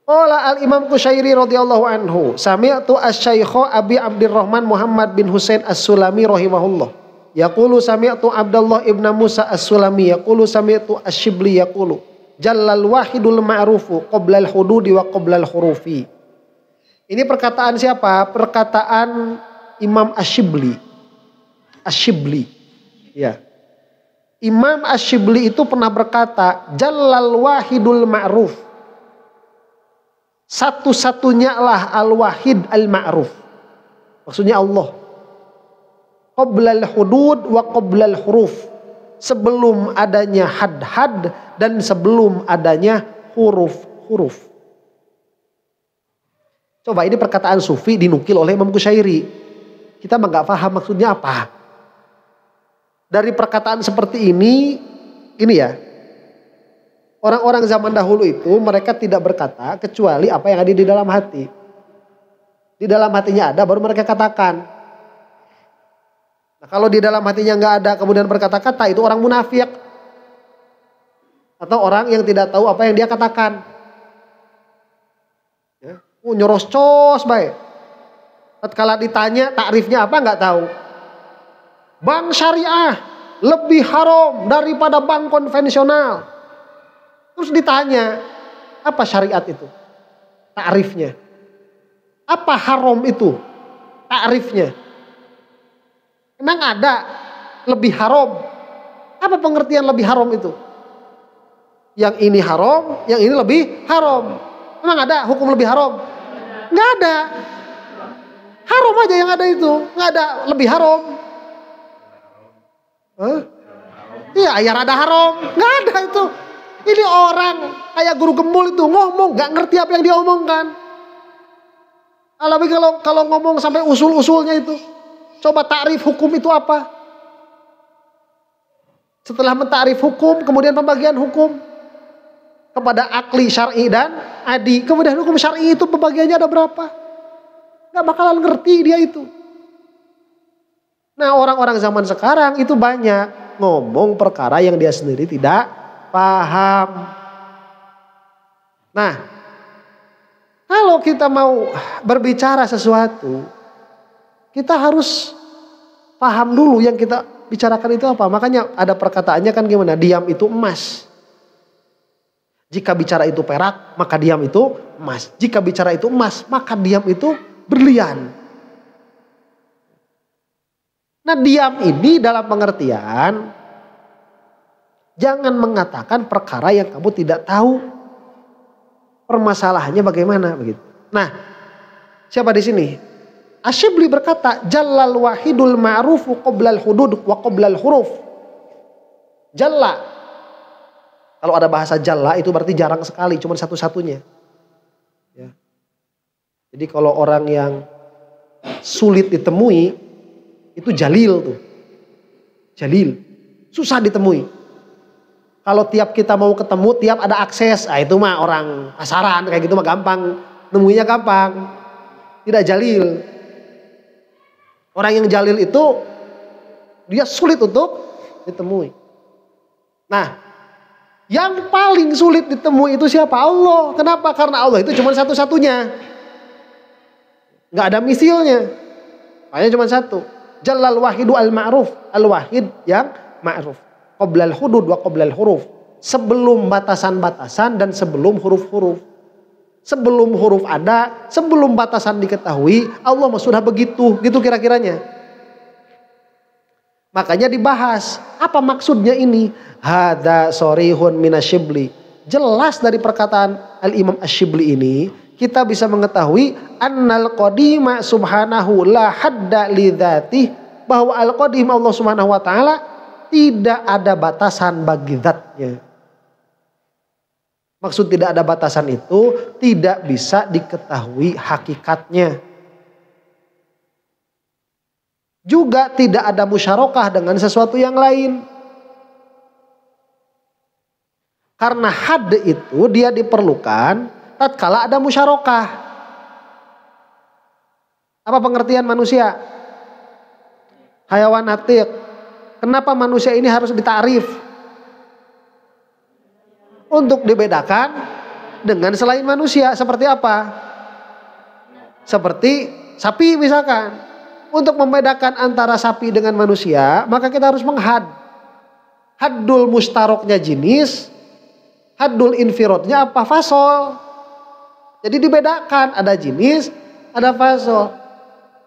A: Qala al-Imam Qushairi radhiyallahu anhu, sami'tu asy-syaikh Abi Abdurrahman Muhammad bin Husain As-Sulami rahimahullah. Yaqulu sami'tu Abdullah ibn Musa As-Sulami yaqulu sami'tu Asy-Syibli yaqulu jallal wahidul ma'rufu qoblal hududi wa qoblal hurufi. Ini perkataan siapa? Perkataan Imam Asy-Syibli. Asy-Syibli. Ya. Imam Asy-Syibli itu pernah berkata, jallal wahidul ma'ruf. Satu-satunya lah al-wahid al-ma'ruf. Maksudnya Allah. Qoblal hudud wa qoblal huruf. Sebelum adanya had-had dan sebelum adanya huruf-huruf. Coba ini perkataan sufi dinukil oleh Imam Qushairi. Kita mah gak paham maksudnya apa. Dari perkataan seperti ini ya. Orang-orang zaman dahulu itu mereka tidak berkata kecuali apa yang ada di dalam hati. Di dalam hatinya ada baru mereka katakan. Nah, kalau di dalam hatinya nggak ada kemudian berkata-kata, itu orang munafik atau orang yang tidak tahu apa yang dia katakan. Ya. Nyoros-cos baik. Tatkala ditanya takrifnya apa nggak tahu. Bank syariah lebih haram daripada bank konvensional. Terus ditanya apa syariat itu? Takrifnya. Apa haram itu? Takrifnya. Emang ada lebih haram? Apa pengertian lebih haram itu? Yang ini haram, yang ini lebih haram. Emang ada hukum lebih haram? Nggak ada. Haram aja yang ada itu. Nggak ada lebih haram. Iya, ayar ada haram. Nggak ada itu. Ini orang kayak guru gembul itu ngomong nggak ngerti apa yang dia omongkan. Apalagi kalau ngomong sampai usul-usulnya itu. Coba takrif hukum itu apa? Setelah mentakrif hukum, kemudian pembagian hukum kepada akli, syar'i dan adi. Kemudian hukum syar'i itu pembagiannya ada berapa? Gak bakalan ngerti dia itu. Nah, orang-orang zaman sekarang itu banyak ngomong perkara yang dia sendiri tidak paham. Nah, kalau kita mau berbicara sesuatu, kita harus paham dulu yang kita bicarakan itu apa. Makanya ada perkataannya kan gimana? Diam itu emas. Jika bicara itu perak, maka diam itu emas. Jika bicara itu emas, maka diam itu berlian. Nah, diam ini dalam pengertian jangan mengatakan perkara yang kamu tidak tahu permasalahannya bagaimana begitu. Nah, siapa di sini? Asyibli berkata, Jallal wahidul ma'rufu qoblal hudud wa qoblal huruf. Jalla. Kalau ada bahasa jalla itu berarti jarang sekali, cuma satu-satunya. Ya. Jadi kalau orang yang sulit ditemui, itu jalil tuh. Jalil. Susah ditemui. Kalau tiap kita mau ketemu, tiap ada akses, itu mah orang pasaran, kayak gitu mah gampang. Nemuinya gampang. Tidak jalil. Orang yang jalil itu, dia sulit untuk ditemui. Nah, yang paling sulit ditemui itu siapa? Allah. Kenapa? Karena Allah itu cuma satu-satunya. Gak ada misilnya. Hanya cuma satu. Jallal wahidu al-ma'ruf. Al-wahid yang ma'ruf. Qoblal hudud wa qoblal huruf. Sebelum batasan-batasan dan sebelum huruf-huruf. Sebelum huruf ada, sebelum batasan diketahui, Allah sudah begitu. Gitu kira-kiranya. Makanya dibahas. Apa maksudnya ini? Hada sorihun minasyibli. Jelas dari perkataan Al-Imam Asyibli ini, kita bisa mengetahui annal qadima subhanahu la hadda li dzatih, bahwa al-qadim Allah Subhanahu wa taala tidak ada batasan bagi zatnya. Maksud tidak ada batasan itu tidak bisa diketahui hakikatnya. Juga tidak ada musyarakah dengan sesuatu yang lain. Karena had itu dia diperlukan tatkala ada musyarakah. Apa pengertian manusia? Hayawan natiq. Kenapa manusia ini harus ditarif? Untuk dibedakan dengan selain manusia. Seperti apa? Seperti sapi misalkan. Untuk membedakan antara sapi dengan manusia, maka kita harus menghad. Haddul mustaroknya jenis, haddul infirodnya apa? Fasol. Jadi dibedakan, ada jenis, ada fasol.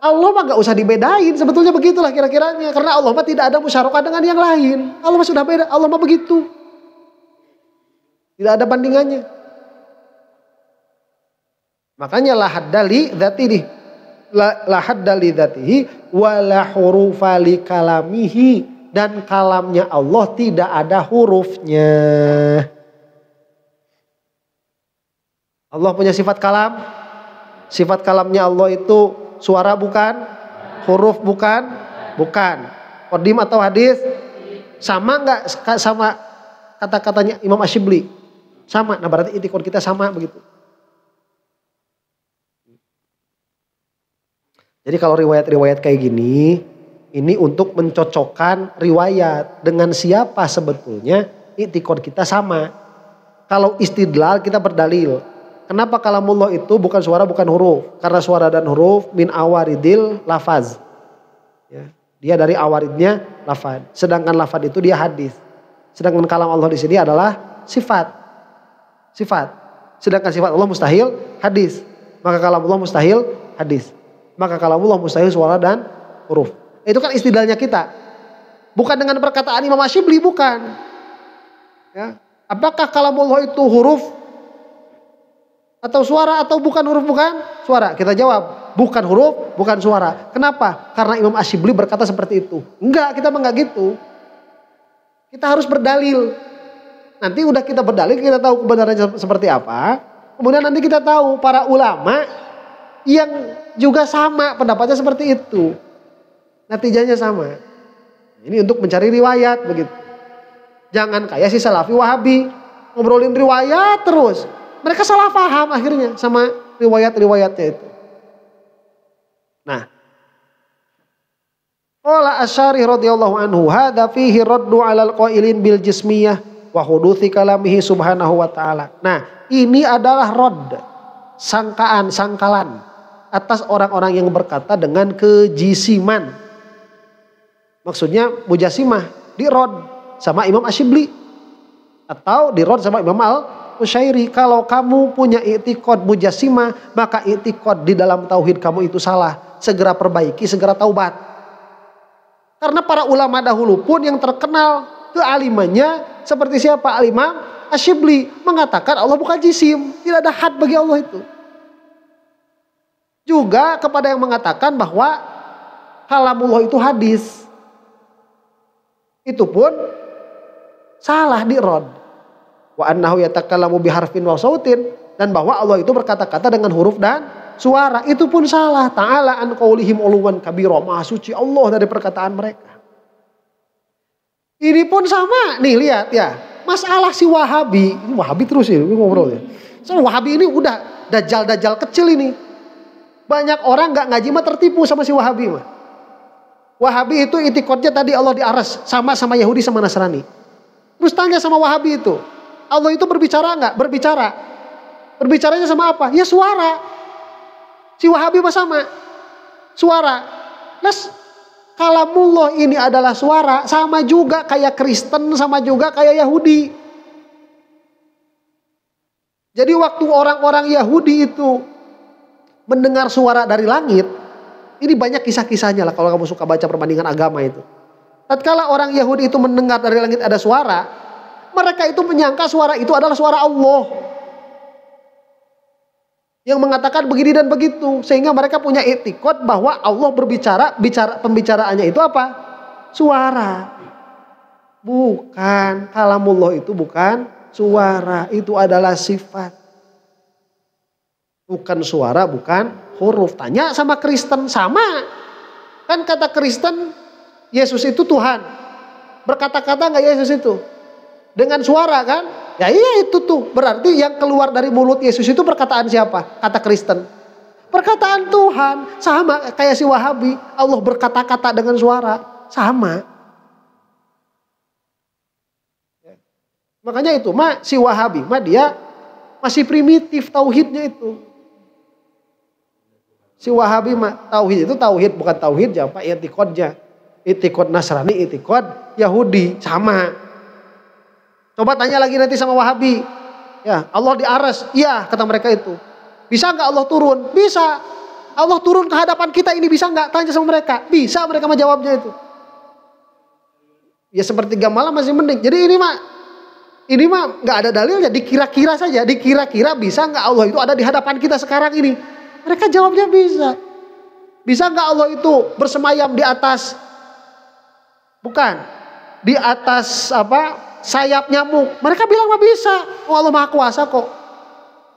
A: Allah mah gak usah dibedain, sebetulnya begitulah kira-kiranya. Karena Allah mah tidak ada musyarakah dengan yang lain. Allah mah sudah beda, Allah mah begitu. Tidak ada bandingannya. Makanya la hadda li dzatihi, la hadda li dzatihi wa la hurufa li kalamihi, dan kalamnya Allah tidak ada hurufnya. Allah punya sifat kalam. Sifat kalamnya Allah itu suara bukan, huruf bukan, bukan. Qadim atau hadis? Sama enggak sama kata-katanya Imam Asyibli? Sama. Nah berarti itikad kita sama begitu. Jadi kalau riwayat-riwayat kayak gini, ini untuk mencocokkan riwayat dengan siapa sebetulnya itikad kita sama. Kalau istidlal kita berdalil. Kenapa kalamullah itu bukan suara bukan huruf? Karena suara dan huruf min awaridil lafaz. Ya, dia dari awaridnya lafaz. Sedangkan lafaz itu dia hadis. Sedangkan kalam Allah di sini adalah sifat. Sifat. Sedangkan sifat Allah mustahil hadis. Maka kalam Allah mustahil hadis. Maka kalam Allah mustahil suara dan huruf. Itu kan istidlalnya kita. Bukan dengan perkataan Imam Asyibli, bukan. Ya. Apakah kalam Allah itu huruf atau suara atau bukan huruf bukan suara? Kita jawab bukan huruf bukan suara. Kenapa? Karena Imam Asyibli berkata seperti itu. Enggak, kita enggak gitu. Kita harus berdalil. Nanti udah kita berdalil, kita tahu kebenarannya seperti apa. Kemudian nanti kita tahu para ulama yang juga sama pendapatnya seperti itu. Natijanya sama. Ini untuk mencari riwayat begitu. Jangan kayak si Salafi Wahabi ngobrolin riwayat terus. Mereka salah paham akhirnya sama riwayat-riwayatnya itu. Nah, qala Asy'ari radhiyallahu anhu, hadza fihi raddu 'alal qailin bil jismiyah wa huduthi kalamihi subhanahu wa ta'ala. Nah, ini adalah radd, sangkalan atas orang-orang yang berkata dengan kejisiman. Maksudnya mujasimah dirod sama Imam Asyibli atau dirod sama Imam Al-Qushairi. Kalau kamu punya i'tiqad mujasimah, maka i'tiqad di dalam tauhid kamu itu salah. Segera perbaiki, segera taubat. Karena para ulama dahulu pun yang terkenal kealimannya seperti siapa? Al-Imam Asyibli mengatakan Allah bukan jisim, tidak ada had bagi Allah itu. Juga kepada yang mengatakan bahwa kalamullah itu hadis, itu pun salah dirod. Wa annahu yatakallamu biharfin wa sautin, dan bahwa Allah itu berkata-kata dengan huruf dan suara, itu pun salah. Ta'ala an qaulihim uluwan kabira, maha suci Allah dari perkataan mereka. Ini pun sama. Nih lihat ya, masalah si Wahabi, ini Wahabi terus ini ngobrol ya. So, Wahabi ini udah dajjal kecil ini. Banyak orang nggak ngaji mah tertipu sama si Wahabi mah. Wahabi itu i'tiqadnya tadi Allah di aras, sama Yahudi sama Nasrani. Terus tanya sama Wahabi itu, Allah itu berbicara nggak? Berbicara. Berbicaranya sama apa? Ya suara. Si Wahabi mah sama suara. Terus kalamullah ini adalah suara, sama juga kayak Kristen, sama juga kayak Yahudi. Jadi waktu orang-orang Yahudi itu mendengar suara dari langit, ini banyak kisah-kisahnya lah kalau kamu suka baca perbandingan agama itu. Tatkala orang Yahudi itu mendengar dari langit ada suara, mereka itu menyangka suara itu adalah suara Allah yang mengatakan begini dan begitu, sehingga mereka punya i'tiqad bahwa Allah berbicara, pembicaraannya itu apa? Suara. Bukan, kalamullah itu bukan suara, itu adalah sifat. Bukan suara, bukan huruf. Tanya sama Kristen, sama. Kan kata Kristen, Yesus itu Tuhan. Berkata-kata nggak Yesus itu? Dengan suara kan? Ya iya itu tuh. Berarti yang keluar dari mulut Yesus itu perkataan siapa? Kata Kristen. Perkataan Tuhan. Sama kayak si Wahabi. Allah berkata-kata dengan suara. Sama. Makanya itu si Wahabi dia masih primitif tauhidnya itu. Si Wahabi tauhid itu tauhid bukan tauhid apa i'tiqadnya. I'tiqad Nasrani, i'tiqad Yahudi sama. Coba tanya lagi nanti sama Wahabi. Ya, Allah di aras. Iya, kata mereka itu. Bisa enggak Allah turun? Bisa. Allah turun ke hadapan kita ini bisa enggak? Tanya sama mereka. Bisa, mereka menjawabnya itu. Ya sepertiga malam masih mending. Jadi ini mah enggak ada dalilnya, dikira-kira saja. Dikira-kira bisa enggak Allah itu ada di hadapan kita sekarang ini? Mereka jawabnya bisa. Bisa enggak Allah itu bersemayam di atas? Bukan. Di atas sayap nyamuk. Mereka bilang mah bisa. Oh, Allah Maha Kuasa kok.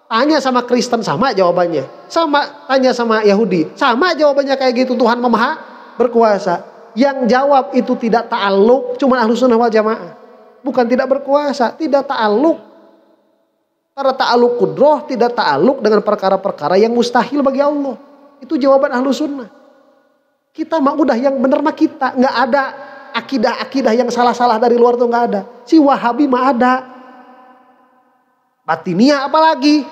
A: Tanya sama Kristen sama jawabannya. Sama tanya sama Yahudi. Sama jawabannya kayak gitu. Tuhan Maha berkuasa. Yang jawab itu tidak ta'alluq. Cuma Ahlussunnah wal Jamaah. Bukan tidak berkuasa. Tidak ta'alluq. Karena ta'alluq qudroh tidak ta'alluq dengan perkara-perkara yang mustahil bagi Allah. Itu jawaban Ahlussunnah. Kita mah udah yang bener mah kita. Nggak ada akidah-akidah yang salah-salah dari luar tuh nggak ada. Si Wahabi mah ada. Batiniyah apalagi.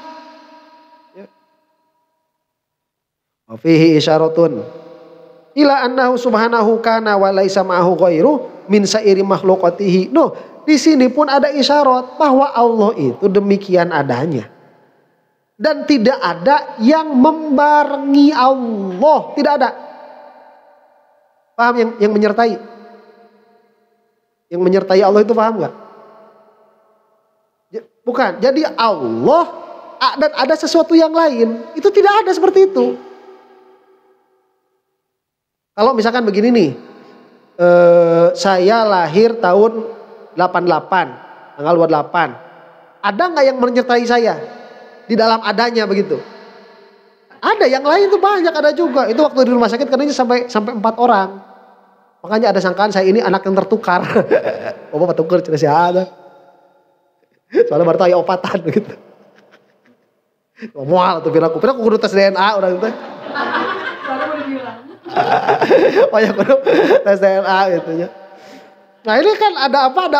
A: Wa fihi isyaratun ila annahu subhanahu kana wa laisa ma'ahu ghairu min sa'iri makhluqatihi. Di sini pun ada isyarat bahwa Allah itu demikian adanya. Dan tidak ada yang membarengi Allah, tidak ada. Paham yang menyertai? Yang menyertai Allah itu paham gak? Bukan. Jadi Allah dan ada sesuatu yang lain. Itu tidak ada seperti itu. Kalau misalkan begini nih. Saya lahir tahun 88. Tanggal 28. Ada gak yang menyertai saya? Di dalam adanya begitu. Ada yang lain tuh banyak, ada juga. Itu waktu di rumah sakit katanya sampai 4 orang. Makanya ada sangkaan saya ini anak yang tertukar. Bapak tukar cerita sih ada. Soalnya baru tahu ya opatan gitu. Mual tuh piraku kudu tes DNA orang itu.
B: Baru mau dibilang.
A: Oh ya kudu tes DNA gitu ya. Nah ini kan ada apa? Ada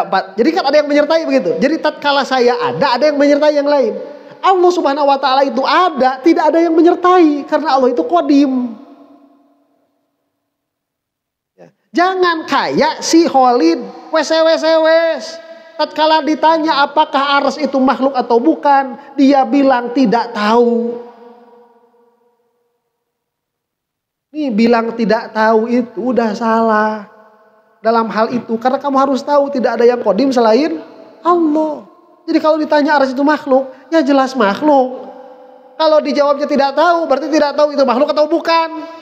A: 4. Jadi kan ada yang menyertai begitu. Jadi tatkala saya ada yang menyertai yang lain. Allah Subhanahu wa taala itu ada, tidak ada yang menyertai karena Allah itu qadim. Jangan kayak si Khalid wes. Tatkala ditanya apakah arsy itu makhluk atau bukan, dia bilang tidak tahu. Nih bilang tidak tahu itu udah salah dalam hal itu. Karena kamu harus tahu tidak ada yang qadim selain Allah. Jadi kalau ditanya arsy itu makhluk, ya jelas makhluk. Kalau dijawabnya tidak tahu, berarti tidak tahu itu makhluk atau bukan.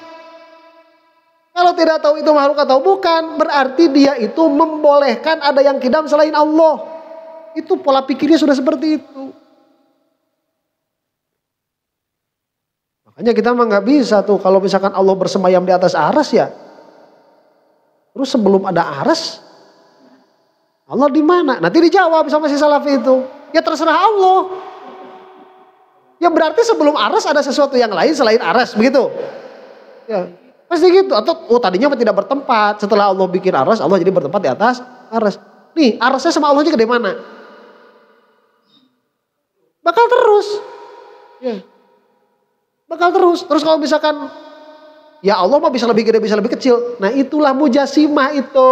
A: Kalau tidak tahu itu makhluk atau bukan, berarti dia itu membolehkan ada yang qidam selain Allah. Itu pola pikirnya sudah seperti itu. Makanya kita mah nggak bisa tuh kalau misalkan Allah bersemayam di atas arsy ya. Terus sebelum ada arsy, Allah di mana? Nanti dijawab sama si Salafi itu. Ya terserah Allah. Ya berarti sebelum arsy ada sesuatu yang lain selain arsy, begitu? Ya. Pasti gitu. Atau tadinya tidak bertempat. Setelah Allah bikin arsy, Allah jadi bertempat di atas arsy. Nih arsy sama Allahnya gede mana? Bakal terus. Ya. Bakal terus. Terus kalau misalkan ya Allah mah bisa lebih gede, bisa lebih kecil. Nah itulah mujasimah itu.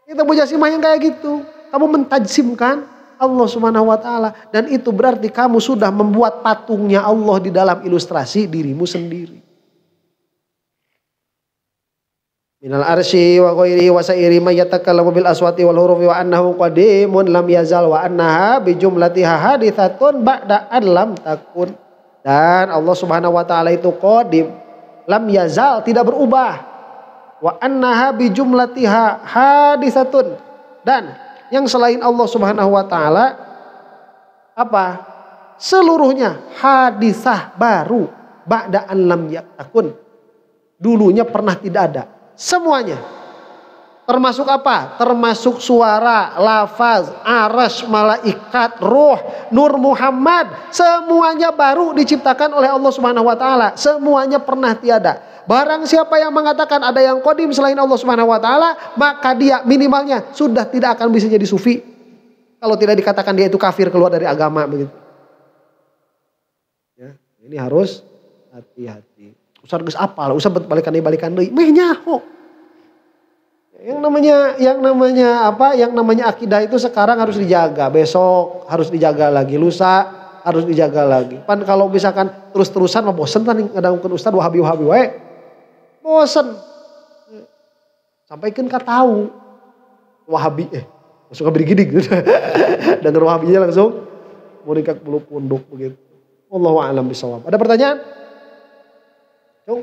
A: Itu mujasimah yang kayak gitu. Kamu mentajsimkan Allah subhanahu wa ta'ala. Dan itu berarti kamu sudah membuat patungnya Allah di dalam ilustrasi dirimu sendiri. Minal arsy wa ghairihi wa sairi may yatakallamu bil aswati wal hurufi wa annahu qadimun lam yazal wa annaha bi jumlatiha haditsatun ba'da an lam takun. Dan Allah subhanahu wa ta'ala itu qadim, lam yazal, tidak berubah. Wa annaha bi jumlatiha haditsatun. Dan yang selain Allah subhanahu wa ta'ala apa? Seluruhnya hadisah baru ba'da an lam yakun. Dulunya pernah tidak ada. Semuanya. Termasuk apa? Termasuk suara, lafaz, arsy, malaikat, ruh, nur Muhammad. Semuanya baru diciptakan oleh Allah subhanahu wa ta'ala. Semuanya pernah tiada. Barang siapa yang mengatakan ada yang qadim selain Allah subhanahu wa ta'ala, maka dia minimalnya sudah tidak akan bisa jadi sufi. Kalau tidak dikatakan dia itu kafir, keluar dari agama begitu. Ya, ini harus hati-hati. Usah geus apal, usah balikan deui. Meh nyaho. Yang namanya akidah itu sekarang harus dijaga, besok harus dijaga lagi, lusa harus dijaga lagi. Pan kalau misalkan terus-terusan mah bosen kan ngadangkeun ustaz wahabi wae. Bosen. Sampaikan ka tahu. Wahabi masuk ke gidig. Dengar wahabinya langsung muringkak bulu punduk begitu. Wallahu a'lam bishawab. Ada pertanyaan?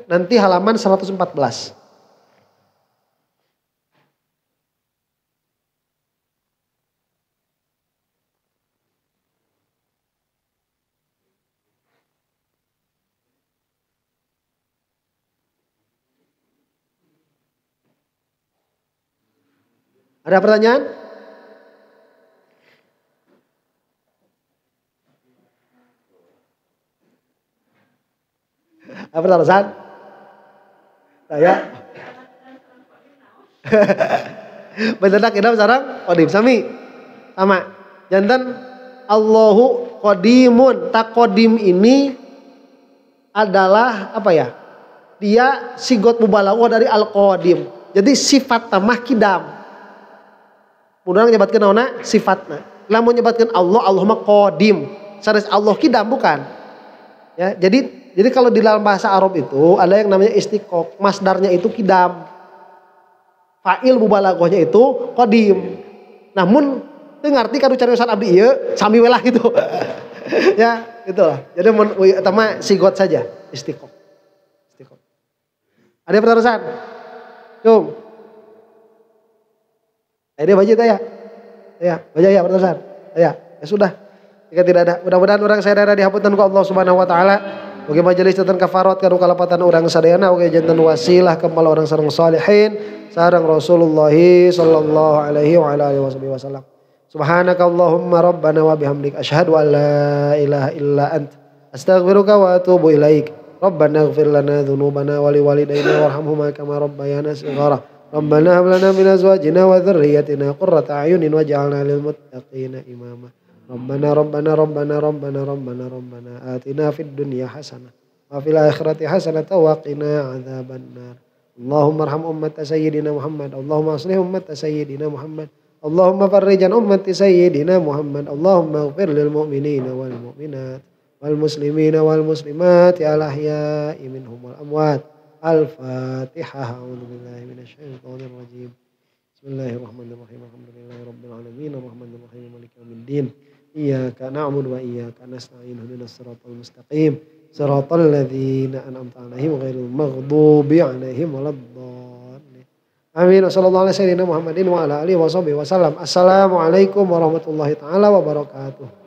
A: Nanti halaman 114. Ada pertanyaan? Apa alasan? Saya bener kidam sareng qadim sami sama jantan Allahu qadimun. Tak qadim ini adalah apa ya? Dia sigot mubalaghah dari al-qadim. Jadi sifat tamah kidam. Mudah nyebatkeun naonna sifatna. Lamun nyebatkeun Allah mah qadim. Sanes Allah kidam bukan. Ya, jadi kalau di dalam bahasa Arab itu ada yang namanya istiqaq, masdarnya itu kidam. Fa'il mubalaghahnya itu qadim. Namun teu ngarti kanu cariosan abdi ieu sami we lah gitu. Ya, gitulah. Jadi eta mah sigot saja, istiqaq. Ada pertanyaan? Cung. Dia baca ya? Ya, baca ya pertanyaan. Ya sudah. Jika tidak ada, mudah-mudahan orang sadaya dihapunten ku Allah Subhanahu wa taala. Oke majelis tentang kafarat kanu kalapatan orang sadayana oke janten wasilah kemal orang sareng salihin sareng Rasulullah sallallahu alaihi wa ala alihi wasallam. Subhanakallahumma rabbana wa bihamdik asyhadu an la ilaha illa ant astaghfiruka wa atubu ilaik. Rabbana ighfir lana dzunubana wa liwalidayna warhamhuma kama rabbayana shighara. Rabbana hab lana min azwajina wa dzurriyyatina qurrata a'yunin waj'alna lil muttaqina imama. Rabbana atina fid dunya hasanah wa fil akhirati hasanah wa qina adzabannar. Allahumma arham ummata sayyidina Muhammad. Allahumma aslih ummata sayyidina Muhammad. Allahumma farrijan ummati sayyidina Muhammad. Allahumma ighfir lil mu'minina wal mu'minat wal muslimina wal muslimat al ahya'i minhum wal amwat. Al-Fatihah. A'udzu billahi minasy syaithanir rajim. Bismillahirrahmanirrahim. Alhamdulillahi rabbil alamin. Arrahmanir rahim. Maliki yaumiddin. Iyyaka na'budu wa iyyaka nasta'in. Ihdinas siratal mustaqim. Siratal ladzina an'amta 'alaihim ghairil maghdubi 'alaihim waladdallin. Amin. Wassallallahu ala sayyidina Muhammadin wa ala alihi wasallam. Assalamualaikum warahmatullahi taala wabarakatuh.